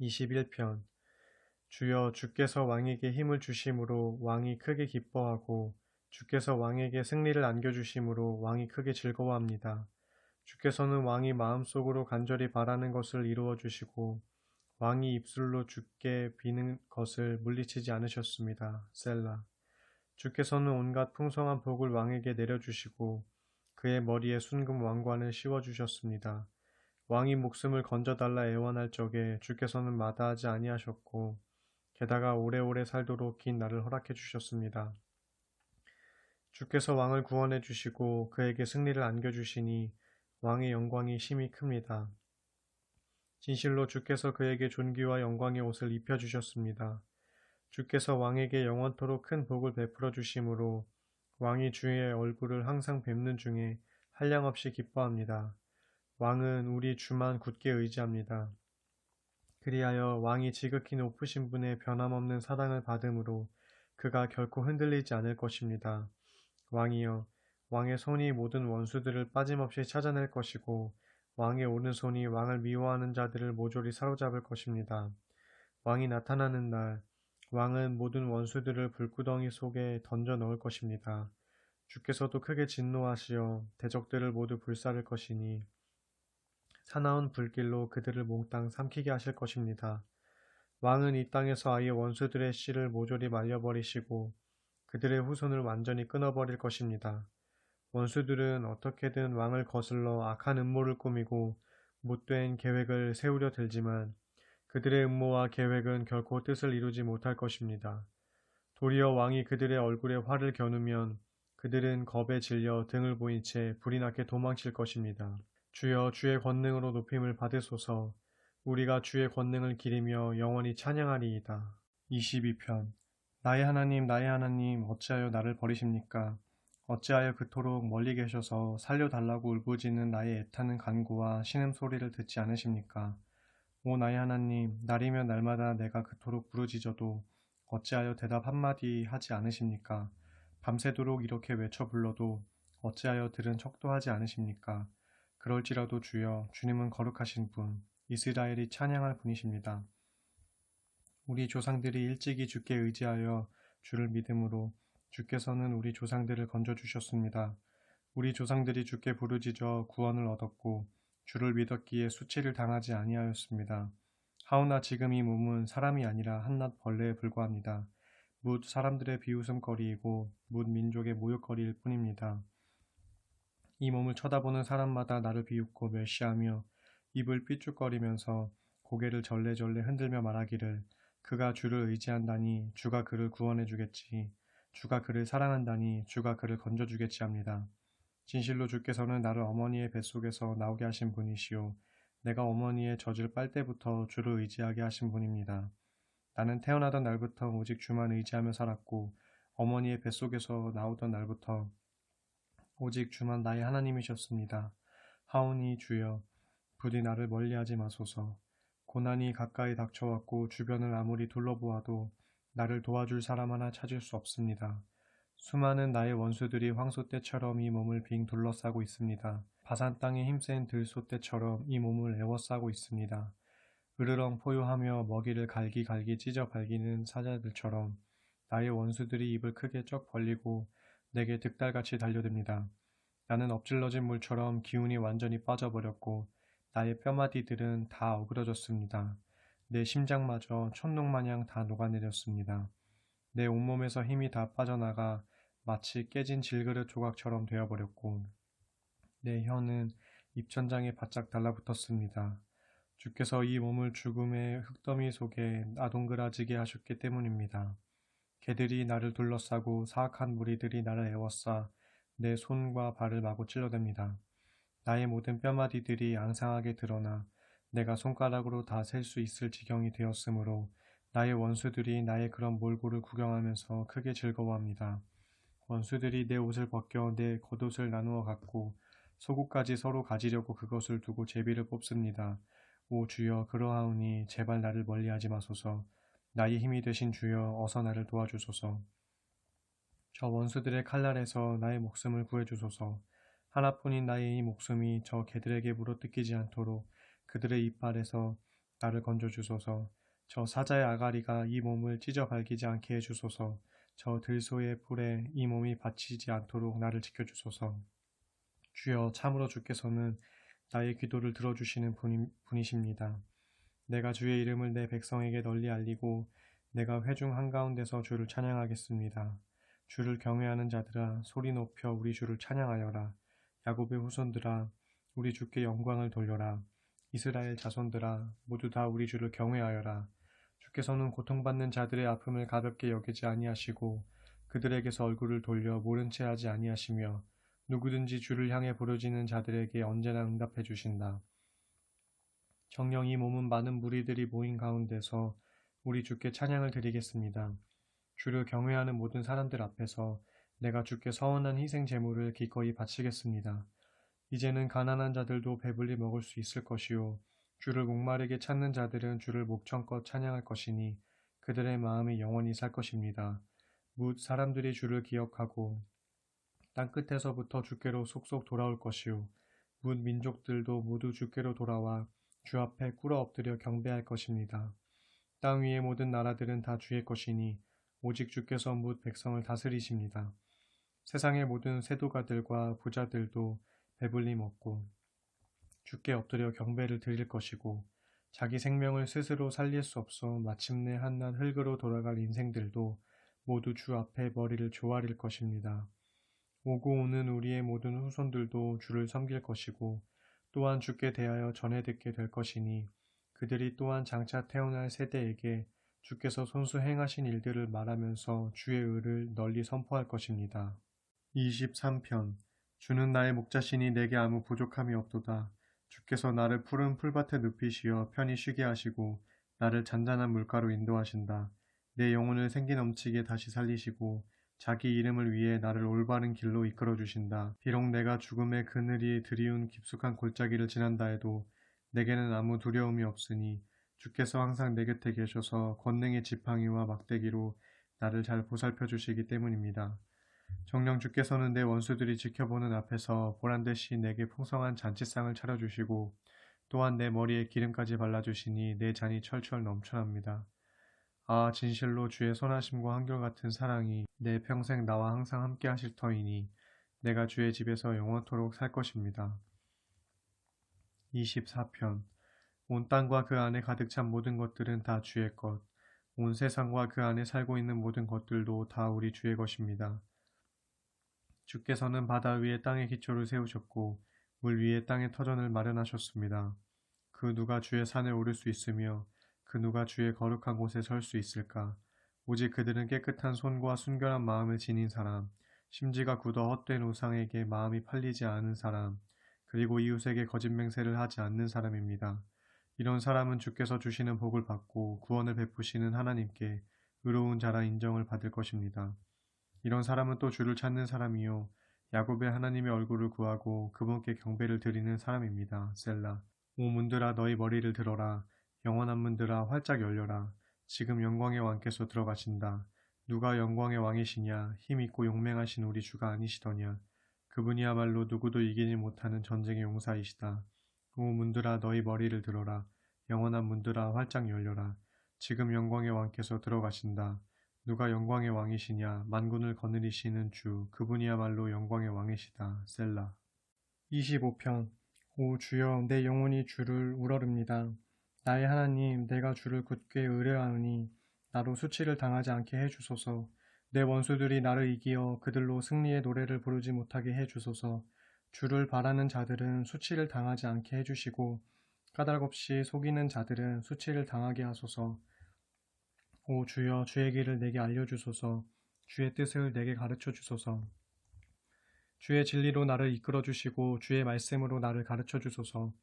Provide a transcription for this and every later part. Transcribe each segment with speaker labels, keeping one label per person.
Speaker 1: 21편 주여 주께서 왕에게 힘을 주심으로 왕이 크게 기뻐하고 주께서 왕에게 승리를 안겨주심으로 왕이 크게 즐거워합니다. 주께서는 왕이 마음속으로 간절히 바라는 것을 이루어 주시고 왕이 입술로 주께 비는 것을 물리치지 않으셨습니다. 셀라. 주께서는 온갖 풍성한 복을 왕에게 내려주시고 그의 머리에 순금 왕관을 씌워주셨습니다. 왕이 목숨을 건져달라 애원할 적에 주께서는 마다하지 아니하셨고 게다가 오래오래 살도록 긴 날을 허락해 주셨습니다. 주께서 왕을 구원해 주시고 그에게 승리를 안겨주시니 왕의 영광이 심히 큽니다. 진실로 주께서 그에게 존귀와 영광의 옷을 입혀주셨습니다. 주께서 왕에게 영원토록 큰 복을 베풀어 주심으로 왕이 주의 얼굴을 항상 뵙는 중에 한량없이 기뻐합니다. 왕은 우리 주만 굳게 의지합니다. 그리하여 왕이 지극히 높으신 분의 변함없는 사랑을 받음으로 그가 결코 흔들리지 않을 것입니다. 왕이여, 왕의 손이 모든 원수들을 빠짐없이 찾아낼 것이고 왕의 오른손이 왕을 미워하는 자들을 모조리 사로잡을 것입니다. 왕이 나타나는 날, 왕은 모든 원수들을 불구덩이 속에 던져 넣을 것입니다. 주께서도 크게 진노하시어 대적들을 모두 불사를 것이니 사나운 불길로 그들을 몽땅 삼키게 하실 것입니다. 왕은 이 땅에서 아예 원수들의 씨를 모조리 말려버리시고 그들의 후손을 완전히 끊어버릴 것입니다. 원수들은 어떻게든 왕을 거슬러 악한 음모를 꾸미고 못된 계획을 세우려 들지만 그들의 음모와 계획은 결코 뜻을 이루지 못할 것입니다. 도리어 왕이 그들의 얼굴에 활을 겨누면 그들은 겁에 질려 등을 보인 채 불이 나게 도망칠 것입니다. 주여 주의 권능으로 높임을 받으소서. 우리가 주의 권능을 기리며 영원히 찬양하리이다. 22편 나의 하나님 어찌하여 나를 버리십니까? 어찌하여 그토록 멀리 계셔서 살려달라고 울부짖는 나의 애타는 간구와 신음소리를 듣지 않으십니까? 오 나의 하나님, 날이면 날마다 내가 그토록 부르짖어도 어찌하여 대답 한마디 하지 않으십니까? 밤새도록 이렇게 외쳐 불러도 어찌하여 들은 척도 하지 않으십니까? 그럴지라도 주여, 주님은 거룩하신 분, 이스라엘이 찬양할 분이십니다. 우리 조상들이 일찍이 주께 의지하여 주를 믿음으로 주께서는 우리 조상들을 건져주셨습니다. 우리 조상들이 주께 부르짖어 구원을 얻었고 주를 믿었기에 수치를 당하지 아니하였습니다. 하오나 지금 이 몸은 사람이 아니라 한낱 벌레에 불과합니다. 뭇 사람들의 비웃음거리이고 뭇 민족의 모욕거리일 뿐입니다. 이 몸을 쳐다보는 사람마다 나를 비웃고 멸시하며 입을 삐죽거리면서 고개를 절레절레 흔들며 말하기를 그가 주를 의지한다니 주가 그를 구원해 주겠지. 주가 그를 사랑한다니 주가 그를 건져주겠지 합니다. 진실로 주께서는 나를 어머니의 뱃속에서 나오게 하신 분이시오. 내가 어머니의 젖을 빨 때부터 주를 의지하게 하신 분입니다. 나는 태어나던 날부터 오직 주만 의지하며 살았고 어머니의 뱃속에서 나오던 날부터 오직 주만 나의 하나님이셨습니다. 하오니 주여, 부디 나를 멀리하지 마소서. 고난이 가까이 닥쳐왔고 주변을 아무리 둘러보아도 나를 도와줄 사람 하나 찾을 수 없습니다. 수많은 나의 원수들이 황소떼처럼 이 몸을 빙 둘러싸고 있습니다. 바산 땅에 힘센 들소떼처럼 이 몸을 에워싸고 있습니다. 으르렁 포효하며 먹이를 갈기갈기 찢어 발기는 사자들처럼 나의 원수들이 입을 크게 쩍 벌리고 내게 득달같이 달려듭니다. 나는 엎질러진 물처럼 기운이 완전히 빠져버렸고 나의 뼈마디들은 다 어그러졌습니다. 내 심장마저 촛농마냥 다 녹아내렸습니다. 내 온몸에서 힘이 다 빠져나가 마치 깨진 질그릇 조각처럼 되어버렸고 내 혀는 입천장에 바짝 달라붙었습니다. 주께서 이 몸을 죽음의 흙더미 속에 아동그라지게 하셨기 때문입니다. 개들이 나를 둘러싸고 사악한 무리들이 나를 에워싸 내 손과 발을 마구 찔러댑니다. 나의 모든 뼈마디들이 앙상하게 드러나 내가 손가락으로 다 셀 수 있을 지경이 되었으므로 나의 원수들이 나의 그런 몰골을 구경하면서 크게 즐거워합니다. 원수들이 내 옷을 벗겨 내 겉옷을 나누어 갖고 속옷까지 서로 가지려고 그것을 두고 제비를 뽑습니다. 오 주여 그러하오니 제발 나를 멀리하지 마소서. 나의 힘이 되신 주여 어서 나를 도와주소서. 저 원수들의 칼날에서 나의 목숨을 구해주소서. 하나뿐인 나의 이 목숨이 저 개들에게 물어뜯기지 않도록 그들의 이빨에서 나를 건져주소서. 저 사자의 아가리가 이 몸을 찢어 발기지 않게 해주소서. 저 들소의 뿔에 이 몸이 받치지 않도록 나를 지켜주소서. 주여, 참으로 주께서는 나의 기도를 들어주시는 분이십니다. 내가 주의 이름을 내 백성에게 널리 알리고 내가 회중 한가운데서 주를 찬양하겠습니다. 주를 경외하는 자들아, 소리 높여 우리 주를 찬양하여라. 야곱의 후손들아, 우리 주께 영광을 돌려라. 이스라엘 자손들아, 모두 다 우리 주를 경외하여라. 주께서는 고통받는 자들의 아픔을 가볍게 여기지 아니하시고 그들에게서 얼굴을 돌려 모른 채 하지 아니하시며 누구든지 주를 향해 부르짖는 자들에게 언제나 응답해 주신다. 정녕 이 몸은 많은 무리들이 모인 가운데서 우리 주께 찬양을 드리겠습니다. 주를 경외하는 모든 사람들 앞에서 내가 주께 서원한 희생 제물을 기꺼이 바치겠습니다. 이제는 가난한 자들도 배불리 먹을 수 있을 것이요 주를 목마르게 찾는 자들은 주를 목청껏 찬양할 것이니 그들의 마음이 영원히 살 것입니다. 뭇 사람들이 주를 기억하고 땅끝에서부터 주께로 속속 돌아올 것이요 뭇 민족들도 모두 주께로 돌아와 주 앞에 꿇어 엎드려 경배할 것입니다. 땅 위의 모든 나라들은 다 주의 것이니 오직 주께서 뭇 백성을 다스리십니다. 세상의 모든 세도가들과 부자들도 배불리 먹고 주께 엎드려 경배를 드릴 것이고 자기 생명을 스스로 살릴 수 없어 마침내 한낱 흙으로 돌아갈 인생들도 모두 주 앞에 머리를 조아릴 것입니다. 오고 오는 우리의 모든 후손들도 주를 섬길 것이고 또한 주께 대하여 전해 듣게 될 것이니 그들이 또한 장차 태어날 세대에게 주께서 손수 행하신 일들을 말하면서 주의 의를 널리 선포할 것입니다. 23편. 주는 나의 목자시니 내게 아무 부족함이 없도다. 주께서 나를 푸른 풀밭에 눕히시어 편히 쉬게 하시고 나를 잔잔한 물가로 인도하신다. 내 영혼을 생기 넘치게 다시 살리시고 자기 이름을 위해 나를 올바른 길로 이끌어 주신다. 비록 내가 죽음의 그늘이 드리운 깊숙한 골짜기를 지난다 해도 내게는 아무 두려움이 없으니 주께서 항상 내 곁에 계셔서 권능의 지팡이와 막대기로 나를 잘 보살펴 주시기 때문입니다. 정녕 주께서는 내 원수들이 지켜보는 앞에서 보란듯이 내게 풍성한 잔치상을 차려주시고 또한 내 머리에 기름까지 발라주시니 내 잔이 철철 넘쳐납니다. 아, 진실로 주의 선하심과 한결같은 사랑이 내 평생 나와 항상 함께 하실 터이니 내가 주의 집에서 영원토록 살 것입니다. 24편. 온 땅과 그 안에 가득 찬 모든 것들은 다 주의 것. 온 세상과 그 안에 살고 있는 모든 것들도 다 우리 주의 것입니다. 주께서는 바다 위에 땅의 기초를 세우셨고 물 위에 땅의 터전을 마련하셨습니다. 그 누가 주의 산에 오를 수 있으며 그 누가 주의 거룩한 곳에 설 수 있을까? 오직 그들은 깨끗한 손과 순결한 마음을 지닌 사람, 심지가 굳어 헛된 우상에게 마음이 팔리지 않은 사람, 그리고 이웃에게 거짓 맹세를 하지 않는 사람입니다. 이런 사람은 주께서 주시는 복을 받고 구원을 베푸시는 하나님께 의로운 자라 인정을 받을 것입니다. 이런 사람은 또 주를 찾는 사람이요 야곱의 하나님의 얼굴을 구하고 그분께 경배를 드리는 사람입니다. 셀라. 오 문들아 너희 머리를 들어라. 영원한 문들아 활짝 열려라. 지금 영광의 왕께서 들어가신다. 누가 영광의 왕이시냐? 힘있고 용맹하신 우리 주가 아니시더냐? 그분이야말로 누구도 이기지 못하는 전쟁의 용사이시다. 오 문들아 너희 머리를 들어라. 영원한 문들아 활짝 열려라. 지금 영광의 왕께서 들어가신다. 누가 영광의 왕이시냐? 만군을 거느리시는 주, 그분이야말로 영광의 왕이시다. 셀라. 25편. 오 주여, 내 영혼이 주를 우러릅니다. 나의 하나님, 내가 주를 굳게 의뢰하노니 나로 수치를 당하지 않게 해주소서. 내 원수들이 나를 이기어 그들로 승리의 노래를 부르지 못하게 해주소서. 주를 바라는 자들은 수치를 당하지 않게 해주시고 까닭없이 속이는 자들은 수치를 당하게 하소서. 오 주여, 주의 길을 내게 알려주소서. 주의 뜻을 내게 가르쳐 주소서. 주의 진리로 나를 이끌어 주시고 주의 말씀으로 나를 가르쳐 주소서.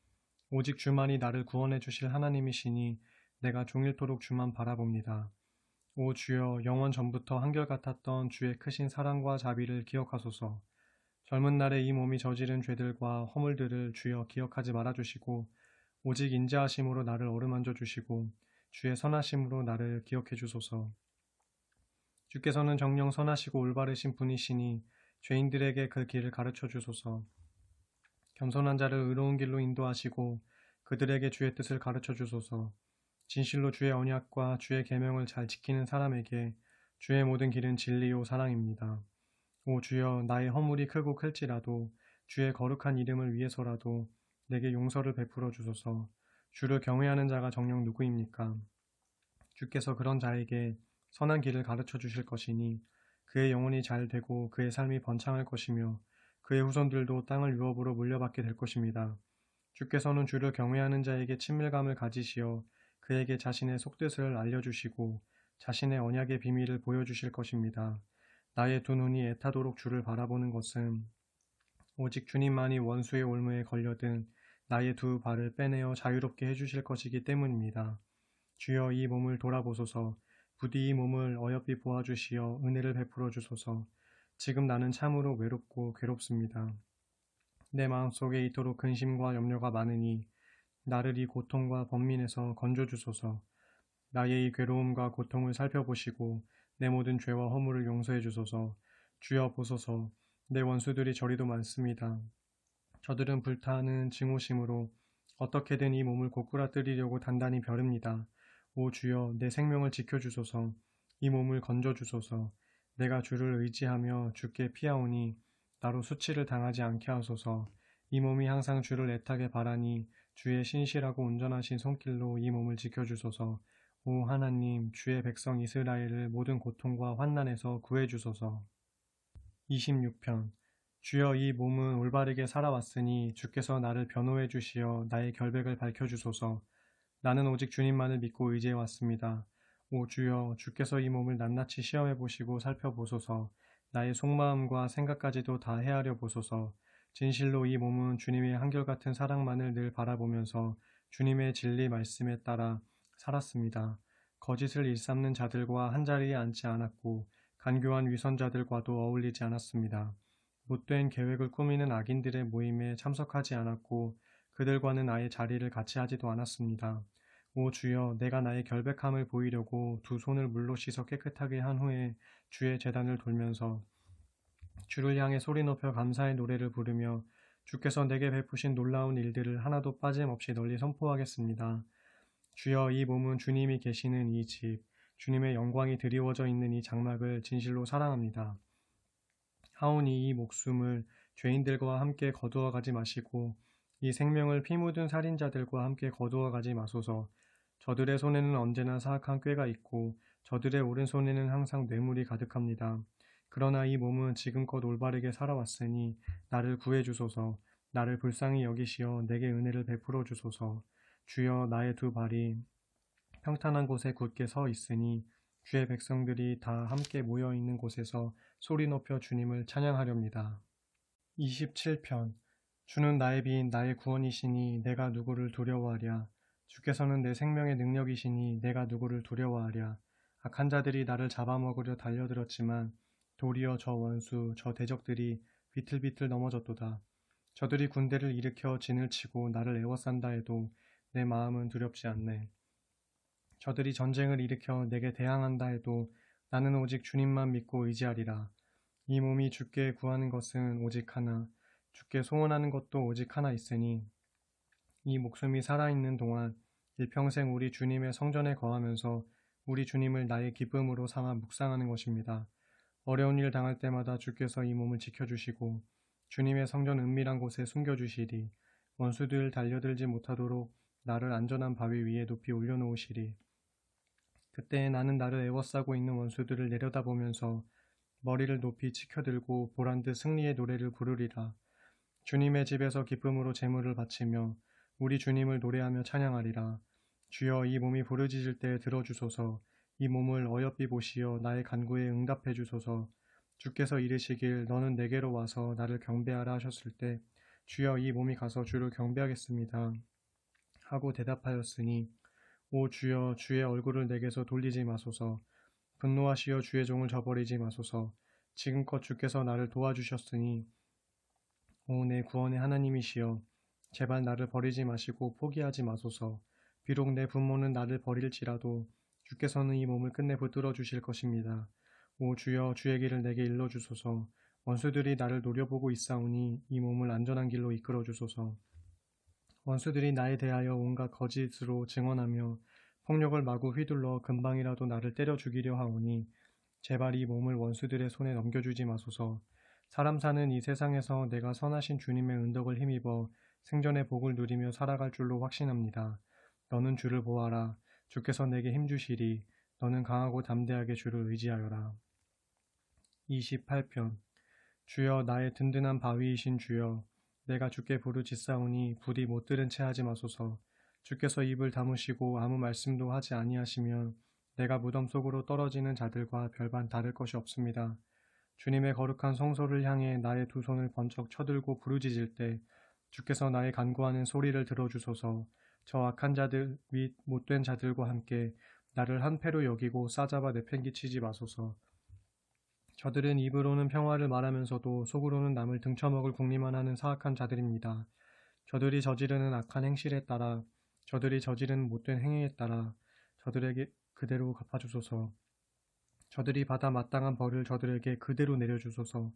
Speaker 1: 오직 주만이 나를 구원해 주실 하나님이시니 내가 종일토록 주만 바라봅니다. 오 주여, 영원 전부터 한결같았던 주의 크신 사랑과 자비를 기억하소서. 젊은 날에 이 몸이 저지른 죄들과 허물들을 주여 기억하지 말아주시고 오직 인자하심으로 나를 어루만져 주시고 주의 선하심으로 나를 기억해 주소서. 주께서는 정녕 선하시고 올바르신 분이시니 죄인들에게 그 길을 가르쳐 주소서. 겸손한 자를 의로운 길로 인도하시고 그들에게 주의 뜻을 가르쳐 주소서. 진실로 주의 언약과 주의 계명을 잘 지키는 사람에게 주의 모든 길은 진리요 사랑입니다. 오 주여, 나의 허물이 크고 클지라도 주의 거룩한 이름을 위해서라도 내게 용서를 베풀어 주소서. 주를 경외하는 자가 정녕 누구입니까? 주께서 그런 자에게 선한 길을 가르쳐 주실 것이니 그의 영혼이 잘 되고 그의 삶이 번창할 것이며 그의 후손들도 땅을 유업으로 물려받게 될 것입니다. 주께서는 주를 경외하는 자에게 친밀감을 가지시어 그에게 자신의 속뜻을 알려주시고 자신의 언약의 비밀을 보여주실 것입니다. 나의 두 눈이 애타도록 주를 바라보는 것은 오직 주님만이 원수의 올무에 걸려든 나의 두 발을 빼내어 자유롭게 해주실 것이기 때문입니다. 주여, 이 몸을 돌아보소서. 부디 이 몸을 어여삐 보아주시어 은혜를 베풀어 주소서. 지금 나는 참으로 외롭고 괴롭습니다. 내 마음속에 이토록 근심과 염려가 많으니 나를 이 고통과 번민에서 건져 주소서. 나의 이 괴로움과 고통을 살펴보시고 내 모든 죄와 허물을 용서해 주소서. 주여 보소서. 내 원수들이 저리도 많습니다. 저들은 불타는 증오심으로 어떻게든 이 몸을 고꾸라뜨리려고 단단히 벼릅니다. 오 주여, 내 생명을 지켜주소서. 이 몸을 건져주소서. 내가 주를 의지하며 주께 피하오니 나로 수치를 당하지 않게 하소서. 이 몸이 항상 주를 애타게 바라니 주의 신실하고 온전하신 손길로 이 몸을 지켜주소서. 오 하나님, 주의 백성 이스라엘을 모든 고통과 환난에서 구해주소서. 26편. 주여, 이 몸은 올바르게 살아왔으니 주께서 나를 변호해 주시어 나의 결백을 밝혀주소서. 나는 오직 주님만을 믿고 의지해 왔습니다. 오 주여, 주께서 이 몸을 낱낱이 시험해 보시고 살펴보소서. 나의 속마음과 생각까지도 다 헤아려 보소서. 진실로 이 몸은 주님의 한결같은 사랑만을 늘 바라보면서 주님의 진리 말씀에 따라 살았습니다. 거짓을 일삼는 자들과 한자리에 앉지 않았고 간교한 위선자들과도 어울리지 않았습니다. 못된 계획을 꾸미는 악인들의 모임에 참석하지 않았고 그들과는 아예 자리를 같이 하지도 않았습니다. 오 주여, 내가 나의 결백함을 보이려고 두 손을 물로 씻어 깨끗하게 한 후에 주의 제단을 돌면서 주를 향해 소리 높여 감사의 노래를 부르며 주께서 내게 베푸신 놀라운 일들을 하나도 빠짐없이 널리 선포하겠습니다. 주여, 이 몸은 주님이 계시는 이 집, 주님의 영광이 드리워져 있는 이 장막을 진실로 사랑합니다. 하오니 이 목숨을 죄인들과 함께 거두어 가지 마시고 이 생명을 피 묻은 살인자들과 함께 거두어 가지 마소서. 저들의 손에는 언제나 사악한 꾀가 있고 저들의 오른손에는 항상 뇌물이 가득합니다. 그러나 이 몸은 지금껏 올바르게 살아왔으니 나를 구해 주소서. 나를 불쌍히 여기시어 내게 은혜를 베풀어 주소서. 주여, 나의 두 발이 평탄한 곳에 굳게 서 있으니 주의 백성들이 다 함께 모여 있는 곳에서 소리 높여 주님을 찬양하렵니다. 27편. 주는 나의 비인 나의 구원이시니 내가 누구를 두려워하랴. 주께서는 내 생명의 능력이시니 내가 누구를 두려워하랴. 악한 자들이 나를 잡아먹으려 달려들었지만 도리어 저 원수 저 대적들이 비틀비틀 넘어졌도다. 저들이 군대를 일으켜 진을 치고 나를 애워싼다 해도 내 마음은 두렵지 않네. 저들이 전쟁을 일으켜 내게 대항한다 해도 나는 오직 주님만 믿고 의지하리라. 이 몸이 주께 구하는 것은 오직 하나, 주께 소원하는 것도 오직 하나 있으니 이 목숨이 살아있는 동안 일평생 우리 주님의 성전에 거하면서 우리 주님을 나의 기쁨으로 삼아 묵상하는 것입니다. 어려운 일 당할 때마다 주께서 이 몸을 지켜주시고 주님의 성전 은밀한 곳에 숨겨주시리. 원수들 달려들지 못하도록 나를 안전한 바위 위에 높이 올려놓으시리. 그때 나는 나를 애워싸고 있는 원수들을 내려다보면서 머리를 높이 치켜들고 보란듯 승리의 노래를 부르리라. 주님의 집에서 기쁨으로 제물을 바치며 우리 주님을 노래하며 찬양하리라. 주여, 이 몸이 부르짖을 때 들어주소서. 이 몸을 어여삐 보시어 나의 간구에 응답해 주소서. 주께서 이르시길 너는 내게로 와서 나를 경배하라 하셨을 때 주여, 이 몸이 가서 주를 경배하겠습니다 하고 대답하였으니 오 주여, 주의 얼굴을 내게서 돌리지 마소서. 분노하시어 주의 종을 저버리지 마소서. 지금껏 주께서 나를 도와주셨으니 오 내 구원의 하나님이시여, 제발 나를 버리지 마시고 포기하지 마소서. 비록 내 부모는 나를 버릴지라도 주께서는 이 몸을 끝내 붙들어 주실 것입니다. 오 주여, 주의 길을 내게 일러 주소서. 원수들이 나를 노려보고 있사오니 이 몸을 안전한 길로 이끌어 주소서. 원수들이 나에 대하여 온갖 거짓으로 증언하며 폭력을 마구 휘둘러 금방이라도 나를 때려 죽이려 하오니 제발 이 몸을 원수들의 손에 넘겨주지 마소서. 사람 사는 이 세상에서 내가 선하신 주님의 은덕을 힘입어 생전의 복을 누리며 살아갈 줄로 확신합니다. 너는 주를 보아라. 주께서 내게 힘주시리. 너는 강하고 담대하게 주를 의지하여라. 28편. 주여, 나의 든든한 바위이신 주여, 내가 주께 부르짖사오니 부디 못 들은 채 하지 마소서. 주께서 입을 다무시고 아무 말씀도 하지 아니하시면 내가 무덤 속으로 떨어지는 자들과 별반 다를 것이 없습니다. 주님의 거룩한 성소를 향해 나의 두 손을 번쩍 쳐들고 부르짖을 때 주께서 나의 간구하는 소리를 들어주소서. 저 악한 자들 및 못된 자들과 함께 나를 한패로 여기고 싸잡아 내팽개치지 마소서. 저들은 입으로는 평화를 말하면서도 속으로는 남을 등쳐먹을 궁리만 하는 사악한 자들입니다. 저들이 저지르는 악한 행실에 따라, 저들이 저지르는 못된 행위에 따라 저들에게 그대로 갚아주소서. 저들이 받아 마땅한 벌을 저들에게 그대로 내려주소서.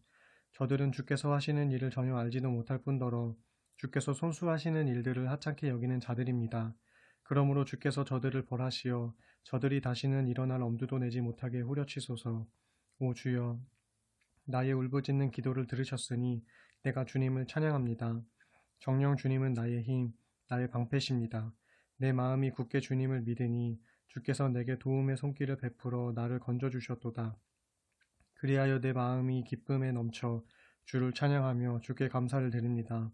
Speaker 1: 저들은 주께서 하시는 일을 전혀 알지도 못할 뿐더러 주께서 손수하시는 일들을 하찮게 여기는 자들입니다. 그러므로 주께서 저들을 벌하시어 저들이 다시는 일어날 엄두도 내지 못하게 후려치소서. 오 주여, 나의 울부짖는 기도를 들으셨으니 내가 주님을 찬양합니다. 정녕 주님은 나의 힘, 나의 방패십니다. 내 마음이 굳게 주님을 믿으니 주께서 내게 도움의 손길을 베풀어 나를 건져주셨도다. 그리하여 내 마음이 기쁨에 넘쳐 주를 찬양하며 주께 감사를 드립니다.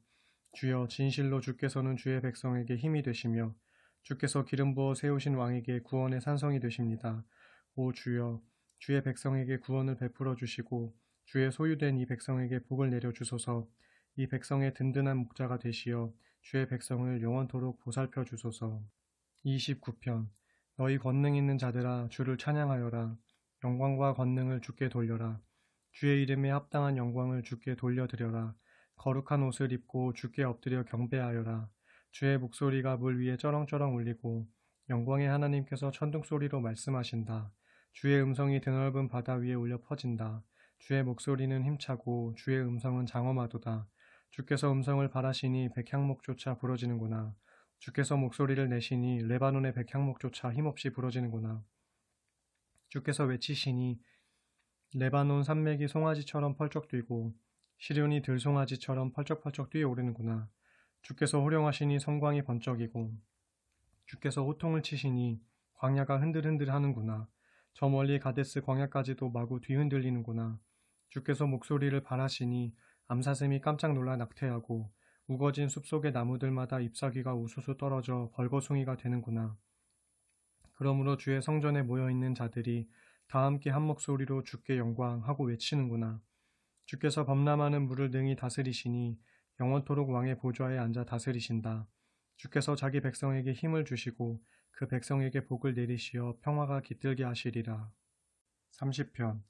Speaker 1: 주여, 진실로 주께서는 주의 백성에게 힘이 되시며 주께서 기름 부어 세우신 왕에게 구원의 산성이 되십니다. 오 주여, 주의 백성에게 구원을 베풀어 주시고 주의 소유된 이 백성에게 복을 내려 주소서. 이 백성의 든든한 목자가 되시어 주의 백성을 영원토록 보살펴 주소서. 29편. 너희 권능 있는 자들아, 주를 찬양하여라. 영광과 권능을 주께 돌려라. 주의 이름에 합당한 영광을 주께 돌려드려라. 거룩한 옷을 입고 주께 엎드려 경배하여라. 주의 목소리가 물 위에 쩌렁쩌렁 울리고 영광의 하나님께서 천둥소리로 말씀하신다. 주의 음성이 드넓은 바다 위에 울려 퍼진다. 주의 목소리는 힘차고 주의 음성은 장엄하도다. 주께서 음성을 발하시니 백향목조차 부러지는구나. 주께서 목소리를 내시니 레바논의 백향목조차 힘없이 부러지는구나. 주께서 외치시니 레바논 산맥이 송아지처럼 펄쩍 뛰고 시륜이 들송아지처럼 펄쩍펄쩍 뛰어오르는구나. 주께서 호령하시니 성광이 번쩍이고 주께서 호통을 치시니 광야가 흔들흔들 하는구나. 저 멀리 가데스 광야까지도 마구 뒤흔들리는구나. 주께서 목소리를 발하시니 암사슴이 깜짝 놀라 낙태하고 우거진 숲속의 나무들마다 잎사귀가 우수수 떨어져 벌거숭이가 되는구나. 그러므로 주의 성전에 모여있는 자들이 다 함께 한 목소리로 주께 영광하고 외치는구나. 주께서 범람하는 물을 능히 다스리시니 영원토록 왕의 보좌에 앉아 다스리신다. 주께서 자기 백성에게 힘을 주시고 그 백성에게 복을 내리시어 평화가 깃들게 하시리라. 30편.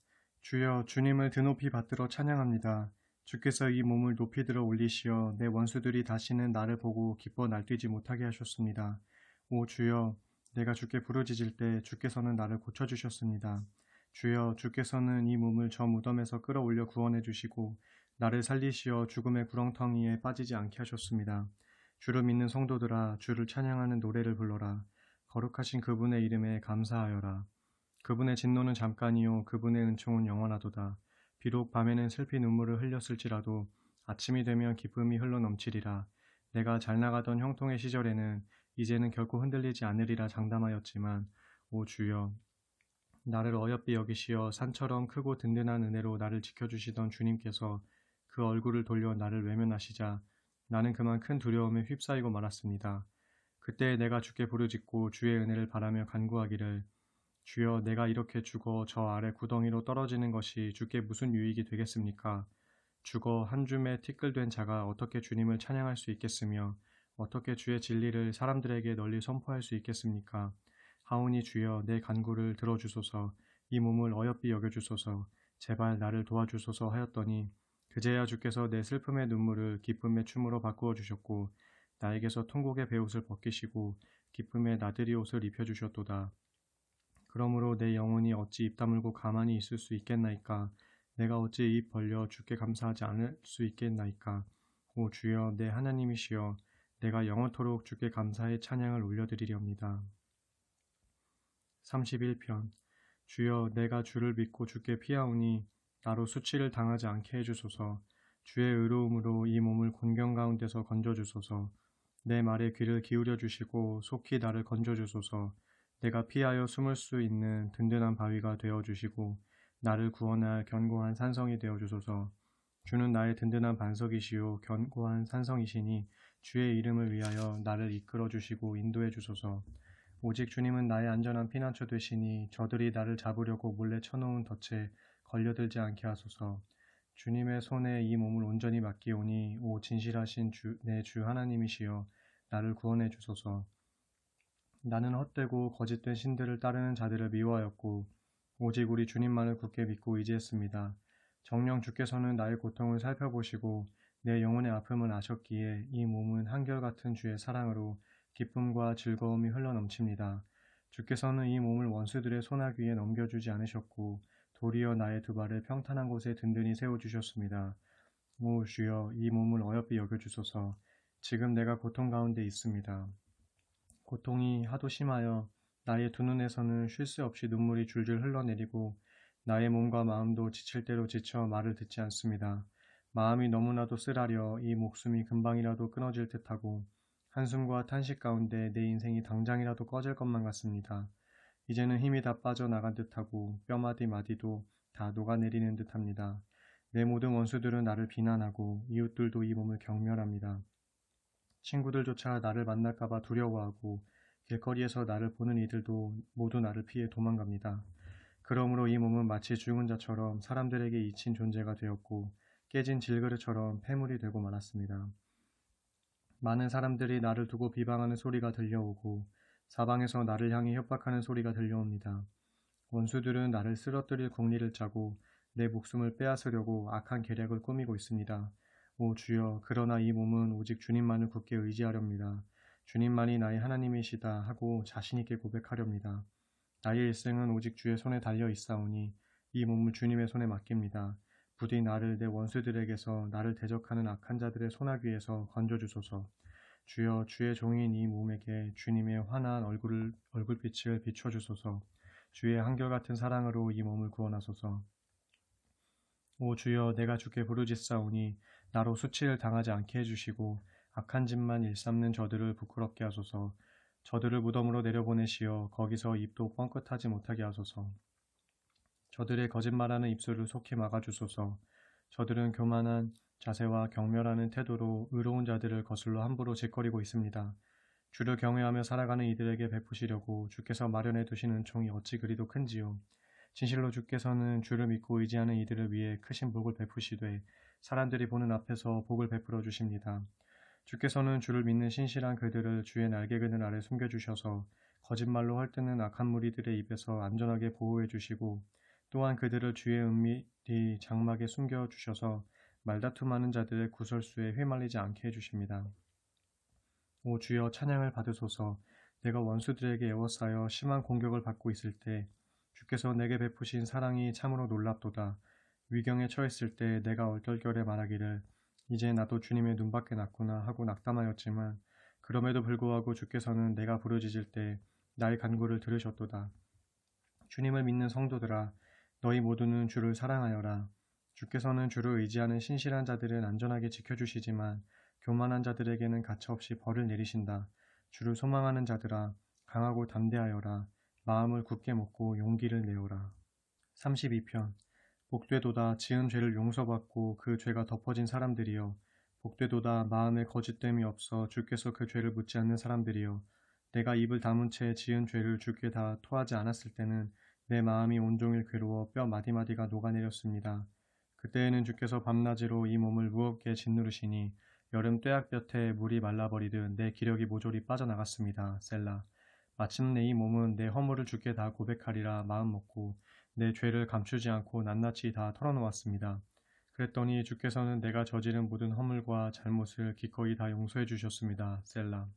Speaker 1: 주여, 주님을 드높이 받들어 찬양합니다. 주께서 이 몸을 높이 들어 올리시어 내 원수들이 다시는 나를 보고 기뻐 날뛰지 못하게 하셨습니다. 오 주여, 내가 주께 부르짖을 때 주께서는 나를 고쳐주셨습니다. 주여, 주께서는 이 몸을 저 무덤에서 끌어올려 구원해 주시고 나를 살리시어 죽음의 구렁텅이에 빠지지 않게 하셨습니다. 주를 믿는 성도들아, 주를 찬양하는 노래를 불러라. 거룩하신 그분의 이름에 감사하여라. 그분의 진노는 잠깐이요 그분의 은총은 영원하도다. 비록 밤에는 슬피 눈물을 흘렸을지라도 아침이 되면 기쁨이 흘러넘치리라. 내가 잘 나가던 형통의 시절에는 이제는 결코 흔들리지 않으리라 장담하였지만, 오 주여, 나를 어여삐 여기시어 산처럼 크고 든든한 은혜로 나를 지켜주시던 주님께서 그 얼굴을 돌려 나를 외면하시자 나는 그만 큰 두려움에 휩싸이고 말았습니다. 그때 내가 주께 부르짖고 주의 은혜를 바라며 간구하기를, 주여, 내가 이렇게 죽어 저 아래 구덩이로 떨어지는 것이 주께 무슨 유익이 되겠습니까? 죽어 한 줌에 티끌된 자가 어떻게 주님을 찬양할 수 있겠으며 어떻게 주의 진리를 사람들에게 널리 선포할 수 있겠습니까? 하오니 주여, 내 간구를 들어주소서. 이 몸을 어여삐 여겨주소서. 제발 나를 도와주소서 하였더니 그제야 주께서 내 슬픔의 눈물을 기쁨의 춤으로 바꾸어 주셨고 나에게서 통곡의 베옷을 벗기시고 기쁨의 나들이 옷을 입혀주셨도다. 그러므로 내 영혼이 어찌 입 다물고 가만히 있을 수 있겠나이까? 내가 어찌 입 벌려 주께 감사하지 않을 수 있겠나이까? 오 주여, 내 하나님이시여, 내가 영원토록 주께 감사의 찬양을 올려드리렵니다. 31편. 주여, 내가 주를 믿고 주께 피하오니 나로 수치를 당하지 않게 해주소서. 주의 의로움으로 이 몸을 곤경 가운데서 건져주소서. 내 말에 귀를 기울여 주시고 속히 나를 건져주소서. 내가 피하여 숨을 수 있는 든든한 바위가 되어주시고 나를 구원할 견고한 산성이 되어주소서. 주는 나의 든든한 반석이시요 견고한 산성이시니 주의 이름을 위하여 나를 이끌어 주시고 인도해 주소서. 오직 주님은 나의 안전한 피난처 되시니 저들이 나를 잡으려고 몰래 쳐놓은 덫에 걸려들지 않게 하소서. 주님의 손에 이 몸을 온전히 맡기오니 오 진실하신 내 주 하나님이시여 나를 구원해 주소서. 나는 헛되고 거짓된 신들을 따르는 자들을 미워하였고 오직 우리 주님만을 굳게 믿고 의지했습니다. 정녕 주께서는 나의 고통을 살펴보시고 내 영혼의 아픔을 아셨기에 이 몸은 한결같은 주의 사랑으로 기쁨과 즐거움이 흘러넘칩니다. 주께서는 이 몸을 원수들의 손아귀에 넘겨주지 않으셨고 도리어 나의 두 발을 평탄한 곳에 든든히 세워주셨습니다. 오 주여, 이 몸을 어여삐 여겨주소서. 지금 내가 고통 가운데 있습니다. 고통이 하도 심하여 나의 두 눈에서는 쉴 새 없이 눈물이 줄줄 흘러내리고 나의 몸과 마음도 지칠 대로 지쳐 말을 듣지 않습니다. 마음이 너무나도 쓰라려 이 목숨이 금방이라도 끊어질 듯하고 한숨과 탄식 가운데 내 인생이 당장이라도 꺼질 것만 같습니다. 이제는 힘이 다 빠져나간 듯하고 뼈마디 마디도 다 녹아내리는 듯합니다. 내 모든 원수들은 나를 비난하고 이웃들도 이 몸을 경멸합니다. 친구들조차 나를 만날까봐 두려워하고 길거리에서 나를 보는 이들도 모두 나를 피해 도망갑니다. 그러므로 이 몸은 마치 죽은 자처럼 사람들에게 잊힌 존재가 되었고 깨진 질그릇처럼 폐물이 되고 말았습니다. 많은 사람들이 나를 두고 비방하는 소리가 들려오고 사방에서 나를 향해 협박하는 소리가 들려옵니다. 원수들은 나를 쓰러뜨릴 궁리를 짜고 내 목숨을 빼앗으려고 악한 계략을 꾸미고 있습니다. 오 주여, 그러나 이 몸은 오직 주님만을 굳게 의지하렵니다. 주님만이 나의 하나님이시다 하고 자신있게 고백하렵니다. 나의 일생은 오직 주의 손에 달려 있사오니 이 몸을 주님의 손에 맡깁니다. 부디 나를 내 원수들에게서 나를 대적하는 악한 자들의 손아귀에서 건져주소서. 주여, 주의 종인 이 몸에게 주님의 환한 얼굴빛을 비춰주소서. 주의 한결같은 사랑으로 이 몸을 구원하소서. 오 주여, 내가 주께 부르짖사오니 나로 수치를 당하지 않게 해주시고 악한 짓만 일삼는 저들을 부끄럽게 하소서. 저들을 무덤으로 내려보내시어 거기서 입도 뻥끗하지 못하게 하소서. 저들의 거짓말하는 입술을 속히 막아주소서. 저들은 교만한 자세와 경멸하는 태도로 의로운 자들을 거슬러 함부로 짓거리고 있습니다. 주를 경외하며 살아가는 이들에게 베푸시려고 주께서 마련해 두신 은총이 어찌 그리도 큰지요. 진실로 주께서는 주를 믿고 의지하는 이들을 위해 크신 복을 베푸시되 사람들이 보는 앞에서 복을 베풀어 주십니다. 주께서는 주를 믿는 신실한 그들을 주의 날개 그늘 아래 숨겨주셔서 거짓말로 헐뜯는 악한 무리들의 입에서 안전하게 보호해 주시고 또한 그들을 주의 은밀히 장막에 숨겨주셔서 말다툼하는 자들의 구설수에 휘말리지 않게 해주십니다. 오 주여, 찬양을 받으소서. 내가 원수들에게 에워싸여 심한 공격을 받고 있을 때 주께서 내게 베푸신 사랑이 참으로 놀랍도다. 위경에 처했을 때 내가 얼떨결에 말하기를 이제 나도 주님의 눈밖에 났구나 하고 낙담하였지만 그럼에도 불구하고 주께서는 내가 부르짖을 때 나의 간구를 들으셨도다. 주님을 믿는 성도들아, 너희 모두는 주를 사랑하여라. 주께서는 주를 의지하는 신실한 자들은 안전하게 지켜주시지만 교만한 자들에게는 가차없이 벌을 내리신다. 주를 소망하는 자들아, 강하고 담대하여라. 마음을 굳게 먹고 용기를 내어라. 32편. 복되도다, 지은 죄를 용서받고 그 죄가 덮어진 사람들이여. 복되도다, 마음에 거짓됨이 없어 주께서 그 죄를 묻지 않는 사람들이여. 내가 입을 다문 채 지은 죄를 주께 다 토하지 않았을 때는 내 마음이 온종일 괴로워 뼈 마디마디가 녹아내렸습니다. 그때에는 주께서 밤낮으로 이 몸을 무겁게 짓누르시니 여름 뙤약볕에 물이 말라버리듯 내 기력이 모조리 빠져나갔습니다. 셀라. 마침내 이 몸은 내 허물을 주께 다 고백하리라 마음먹고 내 죄를 감추지 않고 낱낱이 다 털어놓았습니다. 그랬더니 주께서는 내가 저지른 모든 허물과 잘못을 기꺼이 다 용서해 주셨습니다. 셀라.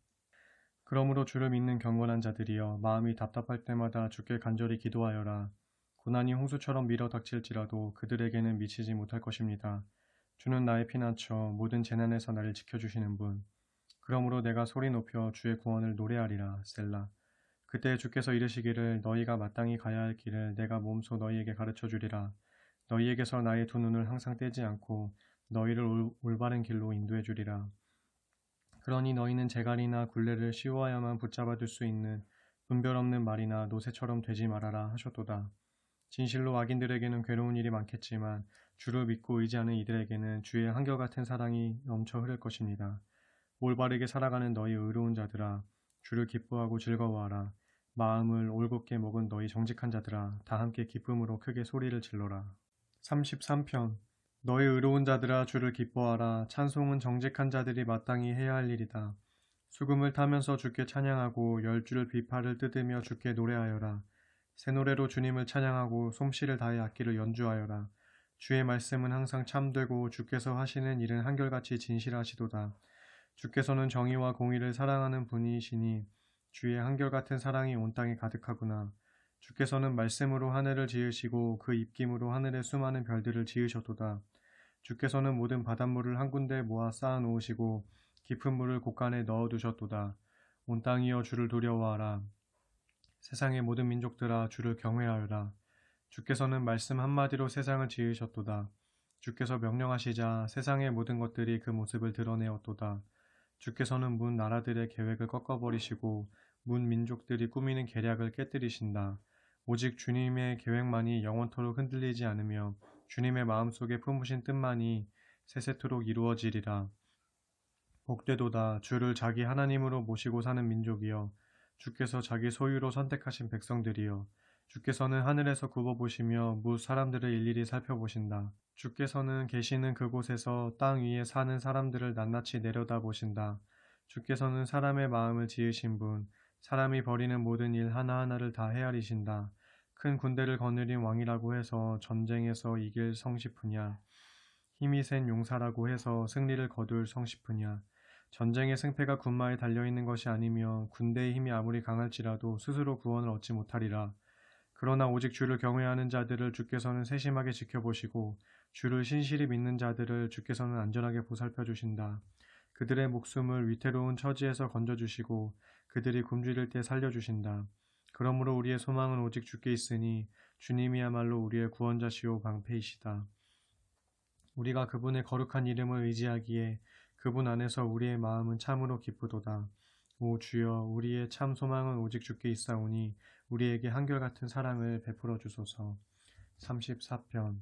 Speaker 1: 그러므로 주를 믿는 경건한 자들이여, 마음이 답답할 때마다 주께 간절히 기도하여라. 고난이 홍수처럼 밀어닥칠지라도 그들에게는 미치지 못할 것입니다. 주는 나의 피난처, 모든 재난에서 나를 지켜주시는 분. 그러므로 내가 소리 높여 주의 구원을 노래하리라. 셀라. 그때 주께서 이르시기를 너희가 마땅히 가야 할 길을 내가 몸소 너희에게 가르쳐 주리라. 너희에게서 나의 두 눈을 항상 떼지 않고 너희를 올바른 길로 인도해 주리라. 그러니 너희는 재갈이나 굴레를 쉬워야만 붙잡아둘 수 있는 분별 없는 말이나 노새처럼 되지 말아라 하셨도다. 진실로 악인들에게는 괴로운 일이 많겠지만 주를 믿고 의지하는 이들에게는 주의 한결같은 사랑이 넘쳐 흐를 것입니다. 올바르게 살아가는 너희 의로운 자들아, 주를 기뻐하고 즐거워하라. 마음을 올곧게 먹은 너희 정직한 자들아, 다 함께 기쁨으로 크게 소리를 질러라. 33편. 너희 의로운 자들아, 주를 기뻐하라. 찬송은 정직한 자들이 마땅히 해야 할 일이다. 수금을 타면서 주께 찬양하고 열줄 비파를 뜯으며 주께 노래하여라. 새 노래로 주님을 찬양하고 솜씨를 다해 악기를 연주하여라. 주의 말씀은 항상 참되고 주께서 하시는 일은 한결같이 진실하시도다. 주께서는 정의와 공의를 사랑하는 분이시니 주의 한결같은 사랑이 온 땅에 가득하구나. 주께서는 말씀으로 하늘을 지으시고 그 입김으로 하늘의 수많은 별들을 지으셨도다. 주께서는 모든 바닷물을 한 군데 모아 쌓아 놓으시고 깊은 물을 곳간에 넣어 두셨도다. 온 땅이여 주를 두려워하라. 세상의 모든 민족들아 주를 경외하여라. 주께서는 말씀 한마디로 세상을 지으셨도다. 주께서 명령하시자 세상의 모든 것들이 그 모습을 드러내었도다. 주께서는 문 나라들의 계획을 꺾어버리시고 문 민족들이 꾸미는 계략을 깨뜨리신다. 오직 주님의 계획만이 영원토록 흔들리지 않으며 주님의 마음속에 품으신 뜻만이 세세토록 이루어지리라. 복되도다. 주를 자기 하나님으로 모시고 사는 민족이여. 주께서 자기 소유로 선택하신 백성들이여. 주께서는 하늘에서 굽어보시며 무 사람들을 일일이 살펴보신다. 주께서는 계시는 그곳에서 땅 위에 사는 사람들을 낱낱이 내려다보신다. 주께서는 사람의 마음을 지으신 분, 사람이 벌이는 모든 일 하나하나를 다 헤아리신다. 큰 군대를 거느린 왕이라고 해서 전쟁에서 이길 성시프냐? 힘이 센 용사라고 해서 승리를 거둘 성시프냐? 전쟁의 승패가 군마에 달려있는 것이 아니며 군대의 힘이 아무리 강할지라도 스스로 구원을 얻지 못하리라. 그러나 오직 주를 경외하는 자들을 주께서는 세심하게 지켜보시고 주를 신실히 믿는 자들을 주께서는 안전하게 보살펴 주신다. 그들의 목숨을 위태로운 처지에서 건져주시고 그들이 굶주릴 때 살려주신다. 그러므로 우리의 소망은 오직 주께 있으니 주님이야말로 우리의 구원자시오 방패이시다. 우리가 그분의 거룩한 이름을 의지하기에 그분 안에서 우리의 마음은 참으로 기쁘도다. 오 주여, 우리의 참 소망은 오직 주께 있사오니 우리에게 한결같은 사랑을 베풀어 주소서. 34편.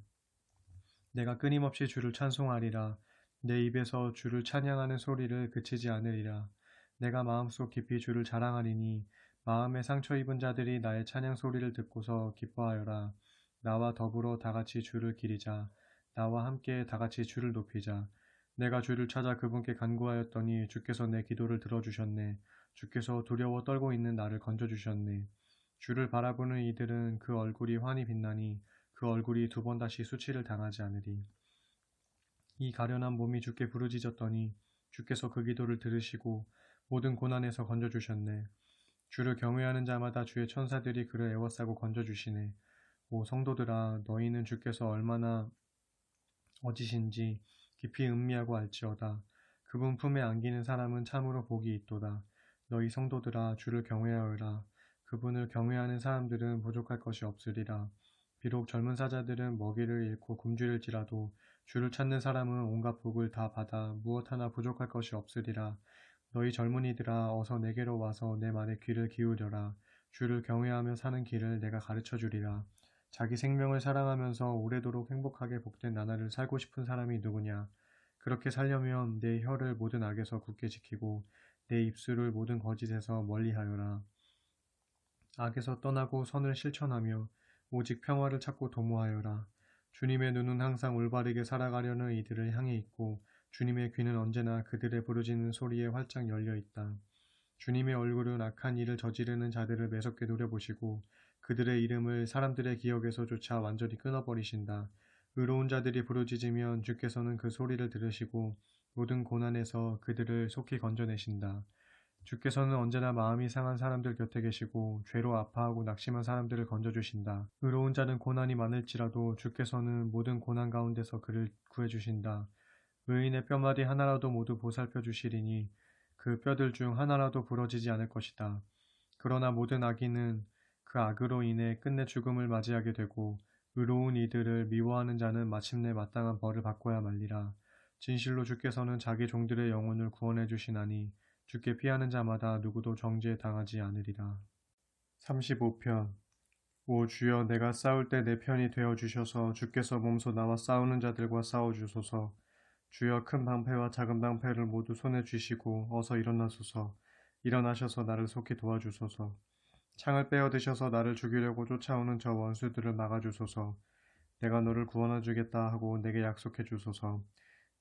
Speaker 1: 내가 끊임없이 주를 찬송하리라. 내 입에서 주를 찬양하는 소리를 그치지 않으리라. 내가 마음속 깊이 주를 자랑하리니 마음에 상처 입은 자들이 나의 찬양 소리를 듣고서 기뻐하여라. 나와 더불어 다같이 주를 기리자. 나와 함께 다같이 주를 높이자. 내가 주를 찾아 그분께 간구하였더니 주께서 내 기도를 들어주셨네. 주께서 두려워 떨고 있는 나를 건져주셨네. 주를 바라보는 이들은 그 얼굴이 환히 빛나니 그 얼굴이 두 번 다시 수치를 당하지 않으리. 이 가련한 몸이 주께 부르짖었더니 주께서 그 기도를 들으시고 모든 고난에서 건져주셨네. 주를 경외하는 자마다 주의 천사들이 그를 애워싸고 건져주시네. 오 성도들아, 너희는 주께서 얼마나 어지신지 깊이 음미하고 알지어다. 그분 품에 안기는 사람은 참으로 복이 있도다. 너희 성도들아, 주를 경외하여라. 그분을 경외하는 사람들은 부족할 것이 없으리라. 비록 젊은 사자들은 먹이를 잃고 굶주릴지라도 주를 찾는 사람은 온갖 복을 다 받아 무엇 하나 부족할 것이 없으리라. 너희 젊은이들아, 어서 내게로 와서 내 말에 귀를 기울여라. 주를 경외하며 사는 길을 내가 가르쳐 주리라. 자기 생명을 사랑하면서 오래도록 행복하게 복된 나날을 살고 싶은 사람이 누구냐? 그렇게 살려면 내 혀를 모든 악에서 굳게 지키고 내 입술을 모든 거짓에서 멀리하여라. 악에서 떠나고 선을 실천하며 오직 평화를 찾고 도모하여라. 주님의 눈은 항상 올바르게 살아가려는 이들을 향해 있고 주님의 귀는 언제나 그들의 부르짖는 소리에 활짝 열려 있다. 주님의 얼굴은 악한 일을 저지르는 자들을 매섭게 노려보시고 그들의 이름을 사람들의 기억에서조차 완전히 끊어버리신다. 의로운 자들이 부르짖으면 주께서는 그 소리를 들으시고 모든 고난에서 그들을 속히 건져내신다. 주께서는 언제나 마음이 상한 사람들 곁에 계시고 죄로 아파하고 낙심한 사람들을 건져주신다. 의로운 자는 고난이 많을지라도 주께서는 모든 고난 가운데서 그를 구해주신다. 의인의 뼈마디 하나라도 모두 보살펴 주시리니 그 뼈들 중 하나라도 부러지지 않을 것이다. 그러나 모든 악인은 그 악으로 인해 끝내 죽음을 맞이하게 되고 의로운 이들을 미워하는 자는 마침내 마땅한 벌을 받고야 말리라. 진실로 주께서는 자기 종들의 영혼을 구원해 주시나니 주께 피하는 자마다 누구도 정죄에 당하지 않으리라. 35편. 오 주여, 내가 싸울 때 내 편이 되어 주셔서 주께서 몸소 나와 싸우는 자들과 싸워 주소서. 주여, 큰 방패와 작은 방패를 모두 손에 쥐시고 어서 일어나소서. 일어나셔서 나를 속히 도와주소서. 창을 빼어 드셔서 나를 죽이려고 쫓아오는 저 원수들을 막아주소서. 내가 너를 구원해 주겠다 하고 내게 약속해 주소서.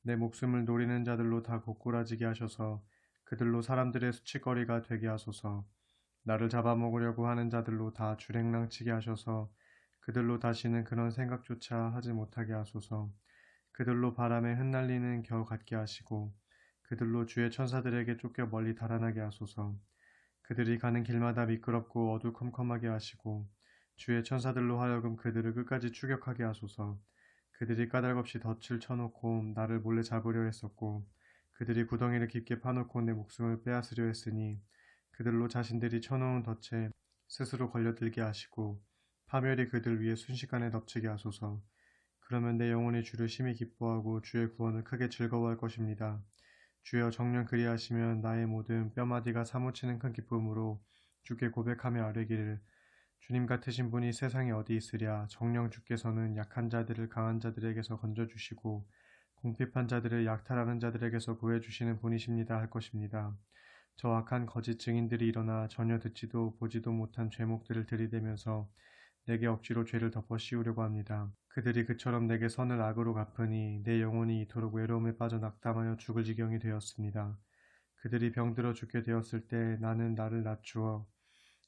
Speaker 1: 내 목숨을 노리는 자들로 다 고꾸라지게 하셔서 그들로 사람들의 수치거리가 되게 하소서. 나를 잡아먹으려고 하는 자들로 다 주랭랑치게 하셔서 그들로 다시는 그런 생각조차 하지 못하게 하소서. 그들로 바람에 흩날리는 겨우 같게 하시고 그들로 주의 천사들에게 쫓겨 멀리 달아나게 하소서. 그들이 가는 길마다 미끄럽고 어두컴컴하게 하시고 주의 천사들로 하여금 그들을 끝까지 추격하게 하소서. 그들이 까닭없이 덫을 쳐놓고 나를 몰래 잡으려 했었고 그들이 구덩이를 깊게 파놓고 내 목숨을 빼앗으려 했으니 그들로 자신들이 쳐놓은 덫에 스스로 걸려들게 하시고 파멸이 그들 위에 순식간에 덮치게 하소서. 그러면 내 영혼이 주를 심히 기뻐하고 주의 구원을 크게 즐거워할 것입니다. 주여, 정녕 그리하시면 나의 모든 뼈마디가 사무치는 큰 기쁨으로 주께 고백하며 아뢰기를 주님 같으신 분이 세상에 어디 있으랴. 정녕 주께서는 약한 자들을 강한 자들에게서 건져주시고 궁핍한 자들을 약탈하는 자들에게서 구해주시는 분이십니다 할 것입니다. 저 악한 거짓 증인들이 일어나 전혀 듣지도 보지도 못한 죄목들을 들이대면서 내게 억지로 죄를 덮어 씌우려고 합니다. 그들이 그처럼 내게 선을 악으로 갚으니 내 영혼이 이토록 외로움에 빠져 낙담하여 죽을 지경이 되었습니다. 그들이 병들어 죽게 되었을 때 나는 나를 낮추어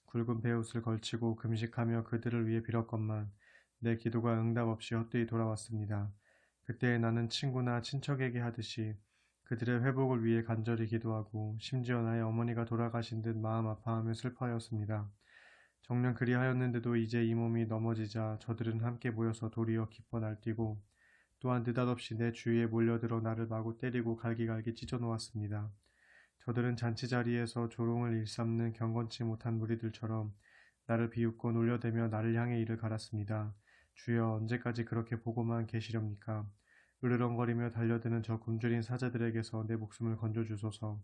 Speaker 1: 굵은 베옷을 걸치고 금식하며 그들을 위해 빌었건만 내 기도가 응답 없이 헛되이 돌아왔습니다. 그때 나는 친구나 친척에게 하듯이 그들의 회복을 위해 간절히 기도하고 심지어 나의 어머니가 돌아가신 듯 마음 아파하며 슬퍼하였습니다. 정녕 그리하였는데도 이제 이 몸이 넘어지자 저들은 함께 모여서 도리어 기뻐 날뛰고 또한 느닷없이 내 주위에 몰려들어 나를 마구 때리고 갈기갈기 찢어놓았습니다. 저들은 잔치자리에서 조롱을 일삼는 경건치 못한 무리들처럼 나를 비웃고 놀려대며 나를 향해 이를 갈았습니다. 주여, 언제까지 그렇게 보고만 계시렵니까? 으르렁거리며 달려드는 저 굶주린 사자들에게서 내 목숨을 건져주소서.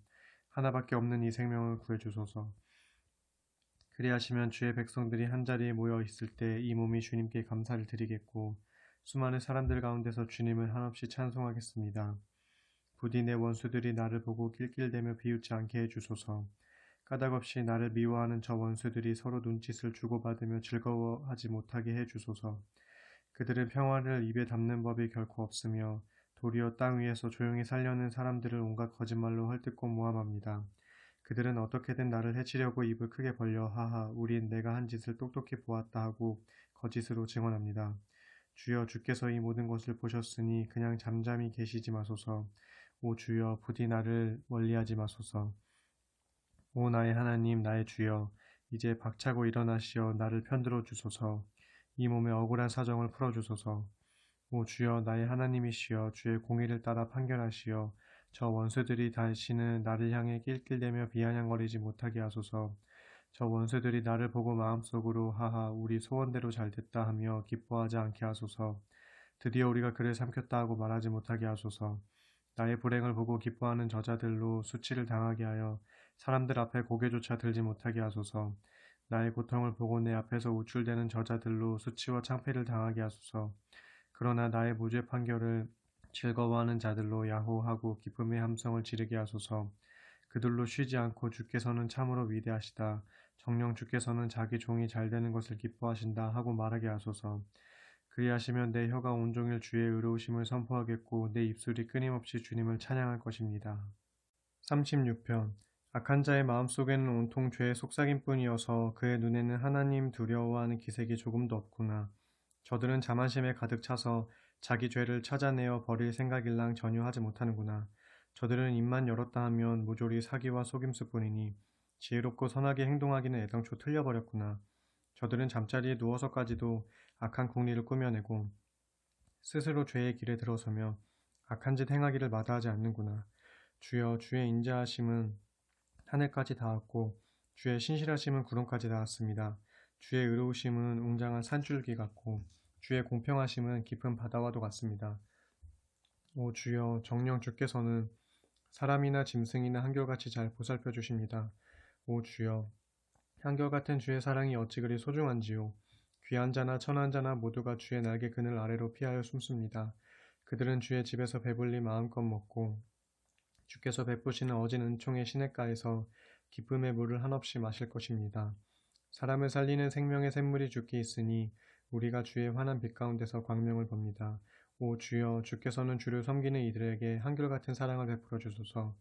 Speaker 1: 하나밖에 없는 이 생명을 구해주소서. 그리하시면 주의 백성들이 한자리에 모여 있을 때 이 몸이 주님께 감사를 드리겠고 수많은 사람들 가운데서 주님을 한없이 찬송하겠습니다. 부디 내 원수들이 나를 보고 낄낄대며 비웃지 않게 해주소서. 까닭없이 나를 미워하는 저 원수들이 서로 눈짓을 주고받으며 즐거워하지 못하게 해주소서. 그들은 평화를 입에 담는 법이 결코 없으며 도리어 땅 위에서 조용히 살려는 사람들을 온갖 거짓말로 헐뜯고 모함합니다. 그들은 어떻게든 나를 해치려고 입을 크게 벌려 하하 우린 내가 한 짓을 똑똑히 보았다 하고 거짓으로 증언합니다. 주여, 주께서 이 모든 것을 보셨으니 그냥 잠잠히 계시지 마소서. 오 주여, 부디 나를 멀리하지 마소서. 오 나의 하나님, 나의 주여, 이제 박차고 일어나시어 나를 편들어 주소서. 이 몸의 억울한 사정을 풀어주소서. 오 주여, 나의 하나님이시여, 주의 공의를 따라 판결하시어 저 원수들이 다시는 나를 향해 낄낄대며 비아냥거리지 못하게 하소서. 저 원수들이 나를 보고 마음속으로 하하 우리 소원대로 잘됐다 하며 기뻐하지 않게 하소서. 드디어 우리가 그를 삼켰다 하고 말하지 못하게 하소서. 나의 불행을 보고 기뻐하는 저자들로 수치를 당하게 하여 사람들 앞에 고개조차 들지 못하게 하소서. 나의 고통을 보고 내 앞에서 우쭐대는 저자들로 수치와 창피를 당하게 하소서. 그러나 나의 무죄 판결을 즐거워하는 자들로 야호하고 기쁨의 함성을 지르게 하소서. 그들로 쉬지 않고 주께서는 참으로 위대하시다. 정녕 주께서는 자기 종이 잘되는 것을 기뻐하신다 하고 말하게 하소서. 그리하시면 내 혀가 온종일 주의 의로우심을 선포하겠고 내 입술이 끊임없이 주님을 찬양할 것입니다. 36편. 악한 자의 마음속에는 온통 죄의 속삭임뿐이어서 그의 눈에는 하나님 두려워하는 기색이 조금도 없구나. 저들은 자만심에 가득 차서 자기 죄를 찾아내어 버릴 생각일랑 전혀 하지 못하는구나. 저들은 입만 열었다 하면 모조리 사기와 속임수뿐이니 지혜롭고 선하게 행동하기는 애당초 틀려버렸구나. 저들은 잠자리에 누워서까지도 악한 궁리를 꾸며내고 스스로 죄의 길에 들어서며 악한 짓 행하기를 마다하지 않는구나. 주여, 주의 인자하심은 하늘까지 닿았고 주의 신실하심은 구름까지 닿았습니다. 주의 의로우심은 웅장한 산줄기 같고 주의 공평하심은 깊은 바다와도 같습니다. 오 주여, 정녕 주께서는 사람이나 짐승이나 한결같이 잘 보살펴 주십니다. 오 주여, 한결같은 주의 사랑이 어찌 그리 소중한지요. 귀한 자나 천한 자나 모두가 주의 날개 그늘 아래로 피하여 숨습니다. 그들은 주의 집에서 배불리 마음껏 먹고 주께서 베푸시는 어진 은총의 시냇가에서 기쁨의 물을 한없이 마실 것입니다. 사람을 살리는 생명의 샘물이 주께 있으니 우리가 주의 환한 빛 가운데서 광명을 봅니다. 오 주여, 주께서는 주를 섬기는 이들에게 한결같은 사랑을 베풀어 주소서.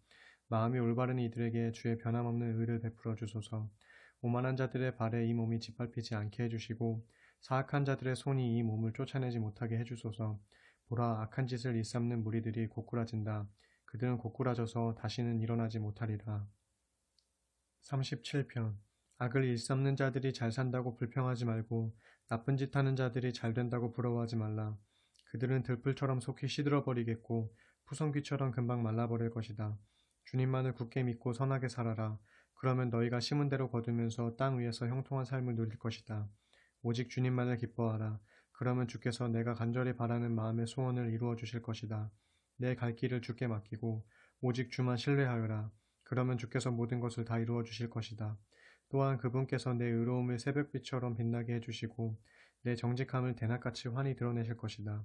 Speaker 1: 마음이 올바른 이들에게 주의 변함없는 의를 베풀어 주소서. 오만한 자들의 발에 이 몸이 짓밟히지 않게 해주시고 사악한 자들의 손이 이 몸을 쫓아내지 못하게 해주소서. 보라, 악한 짓을 일삼는 무리들이 고꾸라진다. 그들은 고꾸라져서 다시는 일어나지 못하리라. 37편. 악을 일삼는 자들이 잘 산다고 불평하지 말고 나쁜 짓 하는 자들이 잘 된다고 부러워하지 말라. 그들은 들풀처럼 속히 시들어버리겠고 푸성귀처럼 금방 말라버릴 것이다. 주님만을 굳게 믿고 선하게 살아라. 그러면 너희가 심은 대로 거두면서 땅 위에서 형통한 삶을 누릴 것이다. 오직 주님만을 기뻐하라. 그러면 주께서 내가 간절히 바라는 마음의 소원을 이루어 주실 것이다. 내 갈 길을 주께 맡기고 오직 주만 신뢰하여라. 그러면 주께서 모든 것을 다 이루어 주실 것이다. 또한 그분께서 내 의로움을 새벽빛처럼 빛나게 해주시고 내 정직함을 대낮같이 환히 드러내실 것이다.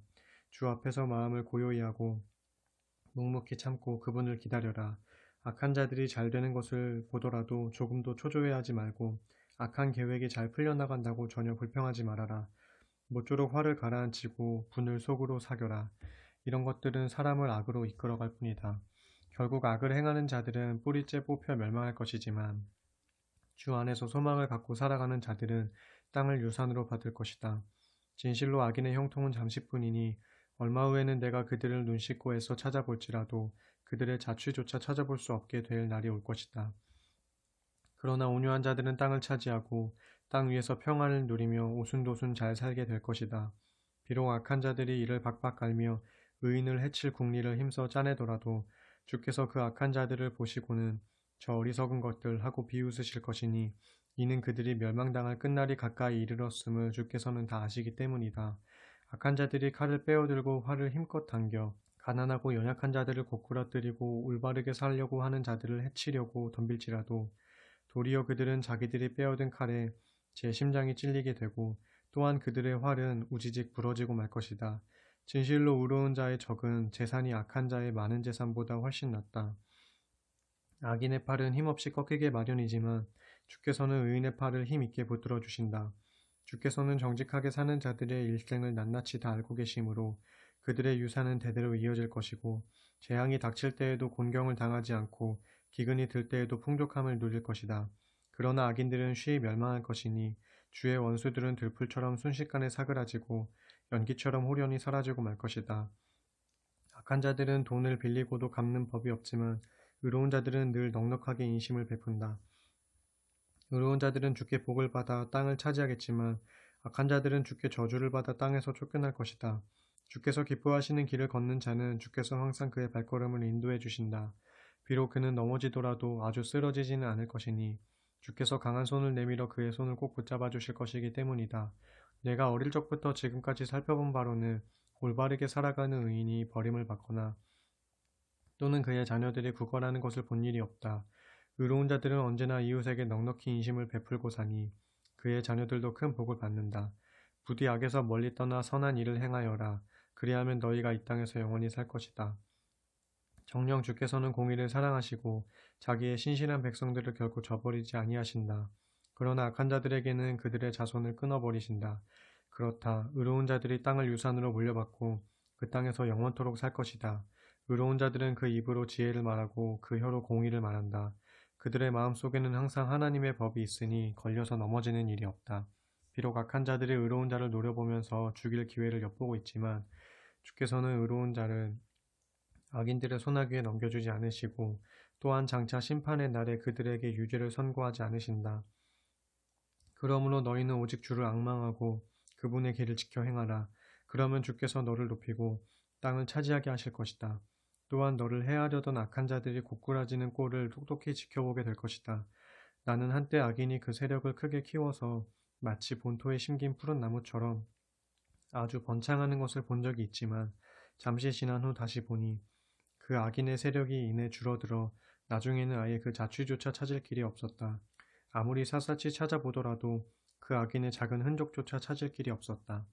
Speaker 1: 주 앞에서 마음을 고요히 하고 묵묵히 참고 그분을 기다려라. 악한 자들이 잘 되는 것을 보더라도 조금도 초조해하지 말고 악한 계획이 잘 풀려나간다고 전혀 불평하지 말아라. 모쪼록 화를 가라앉히고 분을 속으로 사겨라. 이런 것들은 사람을 악으로 이끌어갈 뿐이다. 결국 악을 행하는 자들은 뿌리째 뽑혀 멸망할 것이지만 주 안에서 소망을 갖고 살아가는 자들은 땅을 유산으로 받을 것이다. 진실로 악인의 형통은 잠시뿐이니 얼마 후에는 내가 그들을 눈 씻고 애써 찾아볼지라도 그들의 자취조차 찾아볼 수 없게 될 날이 올 것이다. 그러나 온유한 자들은 땅을 차지하고 땅 위에서 평안을 누리며 오순도순 잘 살게 될 것이다. 비록 악한 자들이 이를 박박 갈며 의인을 해칠 궁리를 힘써 짜내더라도 주께서 그 악한 자들을 보시고는 저 어리석은 것들 하고 비웃으실 것이니 이는 그들이 멸망당할 끝날이 가까이 이르렀음을 주께서는 다 아시기 때문이다. 악한 자들이 칼을 빼어들고 활을 힘껏 당겨 가난하고 연약한 자들을 고꾸라뜨리고 올바르게 살려고 하는 자들을 해치려고 덤빌지라도 도리어 그들은 자기들이 빼어든 칼에 제 심장이 찔리게 되고 또한 그들의 활은 우지직 부러지고 말 것이다. 진실로 의로운 자의 적은 재산이 악한 자의 많은 재산보다 훨씬 낫다. 악인의 팔은 힘없이 꺾이게 마련이지만 주께서는 의인의 팔을 힘있게 붙들어 주신다. 주께서는 정직하게 사는 자들의 일생을 낱낱이 다 알고 계시므로 그들의 유산은 대대로 이어질 것이고 재앙이 닥칠 때에도 곤경을 당하지 않고 기근이 들 때에도 풍족함을 누릴 것이다. 그러나 악인들은 쉬이 멸망할 것이니 주의 원수들은 들풀처럼 순식간에 사그라지고 연기처럼 호련히 사라지고 말 것이다. 악한 자들은 돈을 빌리고도 갚는 법이 없지만 의로운 자들은 늘 넉넉하게 인심을 베푼다. 의로운 자들은 주께 복을 받아 땅을 차지하겠지만 악한 자들은 주께 저주를 받아 땅에서 쫓겨날 것이다. 주께서 기뻐하시는 길을 걷는 자는 주께서 항상 그의 발걸음을 인도해 주신다. 비록 그는 넘어지더라도 아주 쓰러지지는 않을 것이니 주께서 강한 손을 내밀어 그의 손을 꼭 붙잡아 주실 것이기 때문이다. 내가 어릴 적부터 지금까지 살펴본 바로는 올바르게 살아가는 의인이 버림을 받거나 또는 그의 자녀들이 구걸하는 것을 본 일이 없다. 의로운 자들은 언제나 이웃에게 넉넉히 인심을 베풀고 사니 그의 자녀들도 큰 복을 받는다. 부디 악에서 멀리 떠나 선한 일을 행하여라. 그리하면 너희가 이 땅에서 영원히 살 것이다. 정녕 주께서는 공의를 사랑하시고 자기의 신실한 백성들을 결코 저버리지 아니하신다. 그러나 악한 자들에게는 그들의 자손을 끊어버리신다. 그렇다. 의로운 자들이 땅을 유산으로 물려받고 그 땅에서 영원토록 살 것이다. 의로운 자들은 그 입으로 지혜를 말하고 그 혀로 공의를 말한다. 그들의 마음속에는 항상 하나님의 법이 있으니 걸려서 넘어지는 일이 없다. 비록 악한 자들이 의로운 자를 노려보면서 죽일 기회를 엿보고 있지만 주께서는 의로운 자를 악인들의 손아귀에 넘겨주지 않으시고 또한 장차 심판의 날에 그들에게 유죄를 선고하지 않으신다. 그러므로 너희는 오직 주를 앙망하고 그분의 길을 지켜 행하라. 그러면 주께서 너를 높이고 땅을 차지하게 하실 것이다. 또한 너를 해하려던 악한 자들이 고꾸라지는 꼴을 똑똑히 지켜보게 될 것이다. 나는 한때 악인이 그 세력을 크게 키워서 마치 본토에 심긴 푸른 나무처럼 아주 번창하는 것을 본 적이 있지만 잠시 지난 후 다시 보니 그 악인의 세력이 이내 줄어들어 나중에는 아예 그 자취조차 찾을 길이 없었다. 아무리 샅샅이 찾아보더라도 그 악인의 작은 흔적조차 찾을 길이 없었다.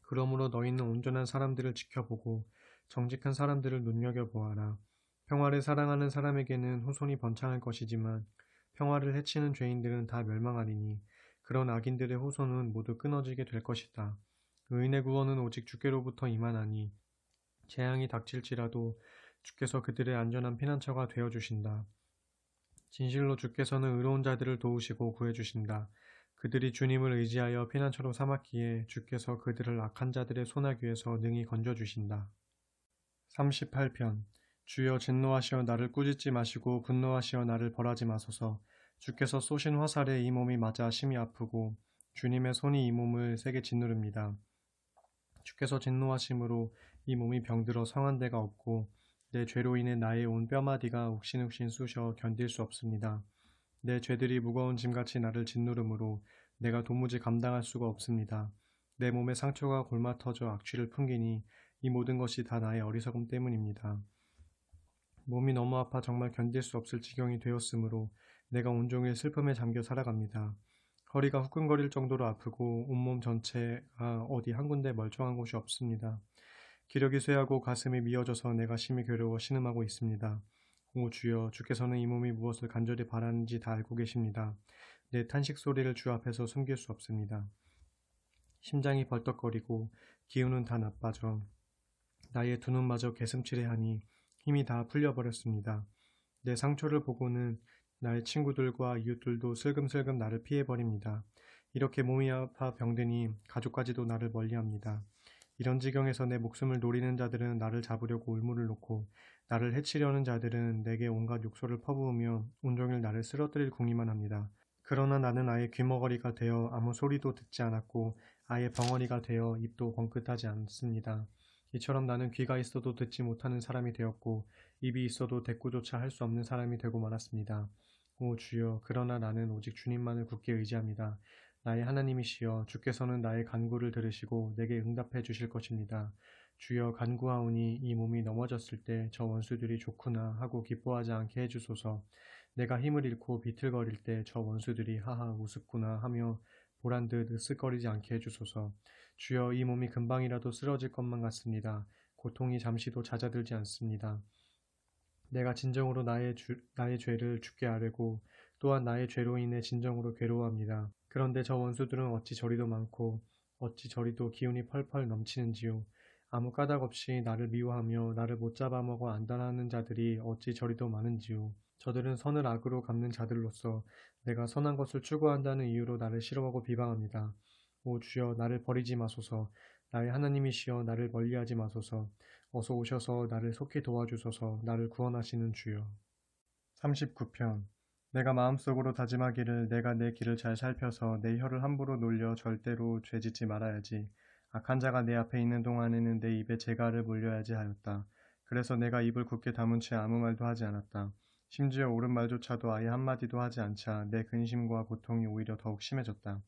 Speaker 1: 그러므로 너희는 온전한 사람들을 지켜보고 정직한 사람들을 눈여겨보아라. 평화를 사랑하는 사람에게는 후손이 번창할 것이지만 평화를 해치는 죄인들은 다 멸망하리니 그런 악인들의 후손은 모두 끊어지게 될 것이다. 의인의 구원은 오직 주께로부터 임하나니 재앙이 닥칠지라도 주께서 그들의 안전한 피난처가 되어주신다. 진실로 주께서는 의로운 자들을 도우시고 구해주신다. 그들이 주님을 의지하여 피난처로 삼았기에 주께서 그들을 악한 자들의 소나귀에서 능히 건져주신다. 38편 주여 진노하시어 나를 꾸짖지 마시고 분노하시어 나를 벌하지 마소서. 주께서 쏘신 화살에 이 몸이 맞아 심히 아프고 주님의 손이 이 몸을 세게 짓누릅니다. 주께서 진노하심으로 이 몸이 병들어 성한 데가 없고 내 죄로 인해 나의 온 뼈마디가 욱신욱신 쑤셔 견딜 수 없습니다. 내 죄들이 무거운 짐같이 나를 짓누르므로 내가 도무지 감당할 수가 없습니다. 내 몸에 상처가 골마 터져 악취를 풍기니 이 모든 것이 다 나의 어리석음 때문입니다. 몸이 너무 아파 정말 견딜 수 없을 지경이 되었으므로 내가 온종일 슬픔에 잠겨 살아갑니다. 허리가 후끈거릴 정도로 아프고 온몸 전체가 어디 한 군데 멀쩡한 곳이 없습니다. 기력이 쇠하고 가슴이 미어져서 내가 심히 괴로워 신음하고 있습니다. 오 주여, 주께서는 이 몸이 무엇을 간절히 바라는지 다 알고 계십니다. 내 탄식 소리를 주 앞에서 숨길 수 없습니다. 심장이 벌떡거리고 기운은 다 나빠져 나의 두 눈마저 개슴츠레하니 힘이 다 풀려버렸습니다. 내 상처를 보고는 나의 친구들과 이웃들도 슬금슬금 나를 피해버립니다. 이렇게 몸이 아파 병드니 가족까지도 나를 멀리합니다. 이런 지경에서 내 목숨을 노리는 자들은 나를 잡으려고 울무를 놓고 나를 해치려는 자들은 내게 온갖 욕설을 퍼부으며 온종일 나를 쓰러뜨릴 궁리만 합니다. 그러나 나는 아예 귀머거리가 되어 아무 소리도 듣지 않았고 아예 벙어리가 되어 입도 번긋하지 않습니다. 이처럼 나는 귀가 있어도 듣지 못하는 사람이 되었고 입이 있어도 대꾸조차 할 수 없는 사람이 되고 말았습니다. 오 주여, 그러나 나는 오직 주님만을 굳게 의지합니다. 나의 하나님이시여, 주께서는 나의 간구를 들으시고 내게 응답해 주실 것입니다. 주여, 간구하오니 이 몸이 넘어졌을 때 저 원수들이 좋구나 하고 기뻐하지 않게 해주소서. 내가 힘을 잃고 비틀거릴 때 저 원수들이 하하 우습구나 하며 보란듯 으쓱거리지 않게 해주소서. 주여, 이 몸이 금방이라도 쓰러질 것만 같습니다. 고통이 잠시도 잦아들지 않습니다. 내가 진정으로 나의 죄를 주께 아뢰고 또한 나의 죄로 인해 진정으로 괴로워합니다. 그런데 저 원수들은 어찌 저리도 많고 어찌 저리도 기운이 펄펄 넘치는지요. 아무 까닭 없이 나를 미워하며 나를 못 잡아먹어 안달하는 자들이 어찌 저리도 많은지요. 저들은 선을 악으로 갚는 자들로서 내가 선한 것을 추구한다는 이유로 나를 싫어하고 비방합니다. 오 주여, 나를 버리지 마소서. 나의 하나님이시여, 나를 멀리하지 마소서. 어서 오셔서 나를 속히 도와주소서. 나를 구원하시는 주여. 39편 내가 마음속으로 다짐하기를 내가 내 길을 잘 살펴서 내 혀를 함부로 놀려 절대로 죄짓지 말아야지. 악한 자가 내 앞에 있는 동안에는 내 입에 재갈을 물려야지 하였다. 그래서 내가 입을 굳게 다문 채 아무 말도 하지 않았다. 심지어 옳은 말조차도 아예 한마디도 하지 않자 내 근심과 고통이 오히려 더욱 심해졌다.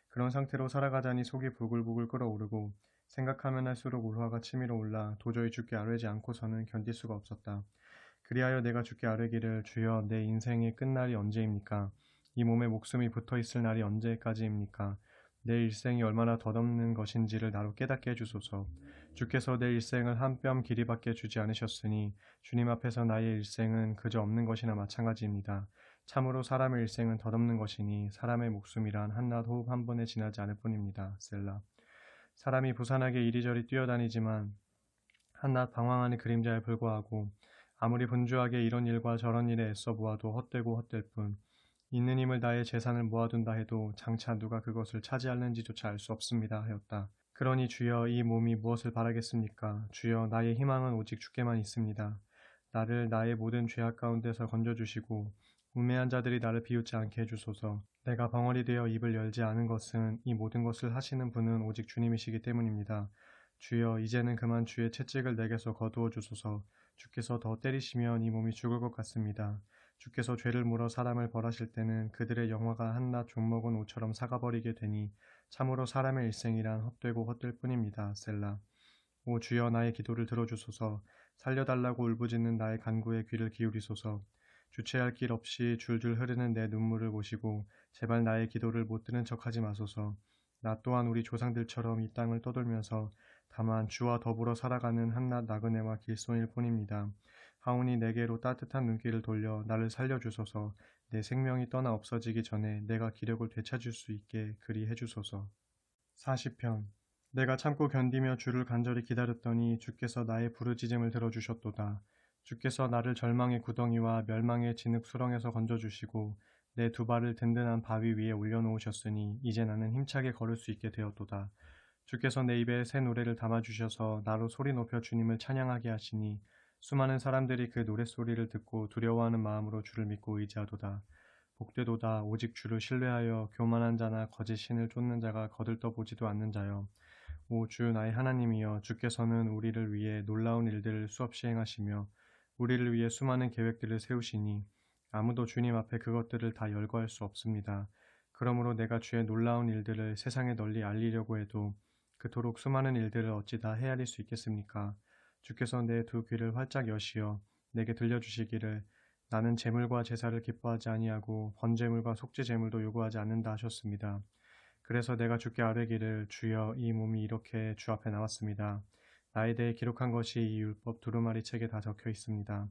Speaker 1: 그런 상태로 살아가자니 속이 부글부글 끓어오르고 생각하면 할수록 울화가 치밀어 올라 도저히 주께 아뢰지 않고서는 견딜 수가 없었다. 그리하여 내가 주께 아뢰기를 주여, 내 인생의 끝날이 언제입니까? 이 몸에 목숨이 붙어있을 날이 언제까지입니까? 내 일생이 얼마나 덧없는 것인지를 나로 깨닫게 해주소서. 주께서 내 일생을 한 뼘 길이밖에 주지 않으셨으니 주님 앞에서 나의 일생은 그저 없는 것이나 마찬가지입니다. 참으로 사람의 일생은 덧없는 것이니 사람의 목숨이란 한낮 호흡 한 번에 지나지 않을 뿐입니다. 셀라. 사람이 부산하게 이리저리 뛰어다니지만 한낱 방황하는 그림자에 불과하고 아무리 분주하게 이런 일과 저런 일에 애써 보아도 헛되고 헛될 뿐 있는 힘을 다해 재산을 모아둔다 해도 장차 누가 그것을 차지하는지조차 알 수 없습니다 하였다. 그러니 주여, 이 몸이 무엇을 바라겠습니까? 주여, 나의 희망은 오직 주께만 있습니다. 나를 나의 모든 죄악 가운데서 건져주시고 우매한 자들이 나를 비웃지 않게 해주소서. 내가 벙어리 되어 입을 열지 않은 것은 이 모든 것을 하시는 분은 오직 주님이시기 때문입니다. 주여, 이제는 그만 주의 채찍을 내게서 거두어 주소서. 주께서 더 때리시면 이 몸이 죽을 것 같습니다. 주께서 죄를 물어 사람을 벌하실 때는 그들의 영화가 한낱 좀먹은 옷처럼 사가버리게 되니 참으로 사람의 일생이란 헛되고 헛될 뿐입니다. 셀라. 오 주여 나의 기도를 들어주소서. 살려달라고 울부짖는 나의 간구에 귀를 기울이소서. 주체할 길 없이 줄줄 흐르는 내 눈물을 보시고 제발 나의 기도를 못 들은 척하지 마소서. 나 또한 우리 조상들처럼 이 땅을 떠돌면서 다만 주와 더불어 살아가는 한낱 나그네와 길손일 뿐입니다. 하오니 내게로 따뜻한 눈길을 돌려 나를 살려주소서. 내 생명이 떠나 없어지기 전에 내가 기력을 되찾을 수 있게 그리 해주소서. 40편. 내가 참고 견디며 주를 간절히 기다렸더니 주께서 나의 부르짖음을 들어주셨도다. 주께서 나를 절망의 구덩이와 멸망의 진흙 수렁에서 건져주시고 내 두 발을 든든한 바위 위에 올려놓으셨으니 이제 나는 힘차게 걸을 수 있게 되었도다. 주께서 내 입에 새 노래를 담아주셔서 나로 소리 높여 주님을 찬양하게 하시니 수많은 사람들이 그 노랫소리를 듣고 두려워하는 마음으로 주를 믿고 의지하도다. 복되도다. 오직 주를 신뢰하여 교만한 자나 거짓 신을 쫓는 자가 거들떠보지도 않는 자여. 오 주 나의 하나님이여, 주께서는 우리를 위해 놀라운 일들을 수없이 행하시며 우리를 위해 수많은 계획들을 세우시니 아무도 주님 앞에 그것들을 다 열거할 수 없습니다. 그러므로 내가 주의 놀라운 일들을 세상에 널리 알리려고 해도 그토록 수많은 일들을 어찌 다 헤아릴 수 있겠습니까? 주께서 내 두 귀를 활짝 여시어 내게 들려주시기를 나는 제물과 제사를 기뻐하지 아니하고 번제물과 속죄제물도 요구하지 않는다 하셨습니다. 그래서 내가 주께 아뢰기를 주여 이 몸이 이렇게 주 앞에 나왔습니다. 나에 대해 기록한 것이 이 율법 두루마리 책에 다 적혀 있습니다.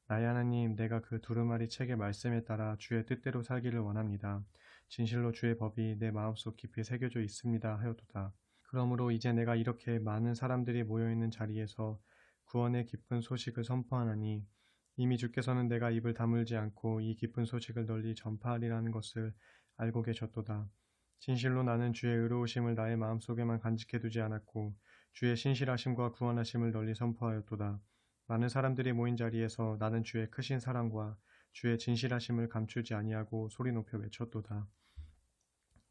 Speaker 1: 나의 하나님, 내가 그 두루마리 책의 말씀에 따라 주의 뜻대로 살기를 원합니다. 진실로 주의 법이 내 마음속 깊이 새겨져 있습니다 하였도다. 그러므로 이제 내가 이렇게 많은 사람들이 모여있는 자리에서 구원의 기쁜 소식을 선포하나니 이미 주께서는 내가 입을 다물지 않고 이 기쁜 소식을 널리 전파하리라는 것을 알고 계셨도다. 진실로 나는 주의 의로우심을 나의 마음속에만 간직해두지 않았고 주의 신실하심과 구원하심을 널리 선포하였도다. 많은 사람들이 모인 자리에서 나는 주의 크신 사랑과 주의 진실하심을 감추지 아니하고 소리 높여 외쳤도다.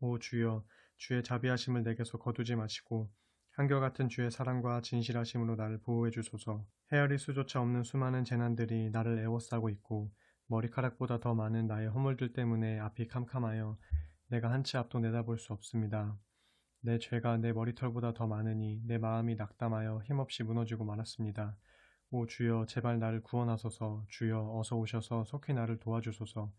Speaker 1: 오 주여, 주의 자비하심을 내게서 거두지 마시고 한결같은 주의 사랑과 진실하심으로 나를 보호해 주소서. 헤아릴 수조차 없는 수많은 재난들이 나를 애워싸고 있고 머리카락보다 더 많은 나의 허물들 때문에 앞이 캄캄하여 내가 한 치 앞도 내다볼 수 없습니다. 내 죄가 내 머리털보다 더 많으니 내 마음이 낙담하여 힘없이 무너지고 말았습니다. 오 주여, 제발 나를 구원하소서. 주여, 어서 오셔서 속히 나를 도와주소서.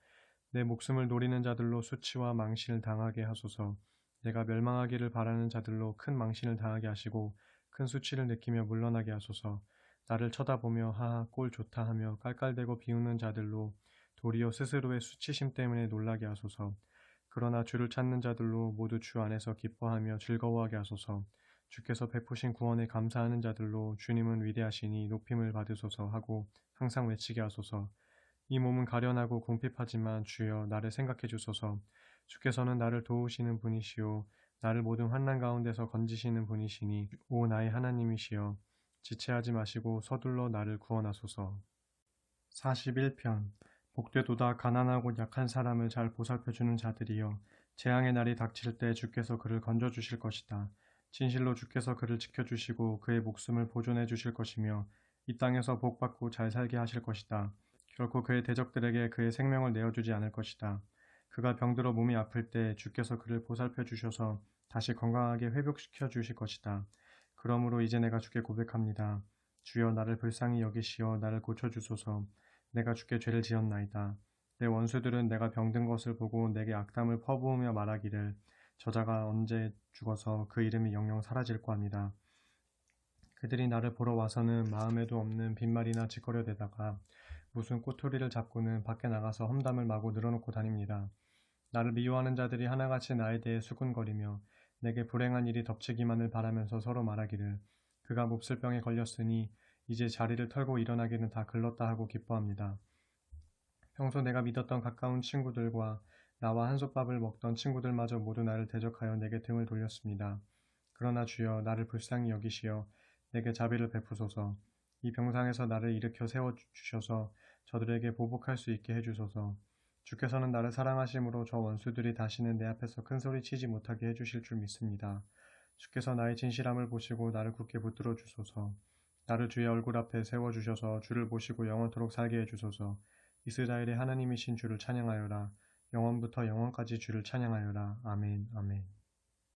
Speaker 1: 내 목숨을 노리는 자들로 수치와 망신을 당하게 하소서. 내가 멸망하기를 바라는 자들로 큰 망신을 당하게 하시고 큰 수치를 느끼며 물러나게 하소서. 나를 쳐다보며 하하 꼴 좋다 하며 깔깔대고 비웃는 자들로 도리어 스스로의 수치심 때문에 놀라게 하소서. 그러나 주를 찾는 자들로 모두 주 안에서 기뻐하며 즐거워하게 하소서. 주께서 베푸신 구원에 감사하는 자들로 주님은 위대하시니 높임을 받으소서 하고 항상 외치게 하소서. 이 몸은 가련하고 궁핍하지만 주여 나를 생각해 주소서. 주께서는 나를 도우시는 분이시요 나를 모든 환난 가운데서 건지시는 분이시니 오 나의 하나님이시여, 지체하지 마시고 서둘러 나를 구원하소서. 41편. 복되도다. 가난하고 약한 사람을 잘 보살펴주는 자들이여, 재앙의 날이 닥칠 때 주께서 그를 건져주실 것이다. 진실로 주께서 그를 지켜주시고 그의 목숨을 보존해 주실 것이며 이 땅에서 복받고 잘 살게 하실 것이다. 결코 그의 대적들에게 그의 생명을 내어주지 않을 것이다. 그가 병들어 몸이 아플 때 주께서 그를 보살펴 주셔서 다시 건강하게 회복시켜 주실 것이다. 그러므로 이제 내가 주께 고백합니다. 주여 나를 불쌍히 여기시어 나를 고쳐주소서. 내가 주께 죄를 지었나이다. 내 원수들은 내가 병든 것을 보고 내게 악담을 퍼부으며 말하기를 저자가 언제 죽어서 그 이름이 영영 사라질까 합니다. 그들이 나를 보러 와서는 마음에도 없는 빈말이나 짓거려대다가 무슨 꼬투리를 잡고는 밖에 나가서 험담을 마구 늘어놓고 다닙니다. 나를 미워하는 자들이 하나같이 나에 대해 수군거리며 내게 불행한 일이 덮치기만을 바라면서 서로 말하기를 그가 몹쓸 병에 걸렸으니 이제 자리를 털고 일어나기는 다 글렀다 하고 기뻐합니다. 평소 내가 믿었던 가까운 친구들과 나와 한솥밥을 먹던 친구들마저 모두 나를 대적하여 내게 등을 돌렸습니다. 그러나 주여 나를 불쌍히 여기시어 내게 자비를 베푸소서. 이 병상에서 나를 일으켜 세워주셔서 저들에게 보복할 수 있게 해주소서. 주께서는 나를 사랑하심으로 저 원수들이 다시는 내 앞에서 큰소리 치지 못하게 해주실 줄 믿습니다. 주께서 나의 진실함을 보시고 나를 굳게 붙들어 주소서. 나를 주의 얼굴 앞에 세워주셔서 주를 보시고 영원토록 살게 해주소서. 이스라엘의 하나님이신 주를 찬양하여라. 영원부터 영원까지 주를 찬양하여라. 아멘, 아멘.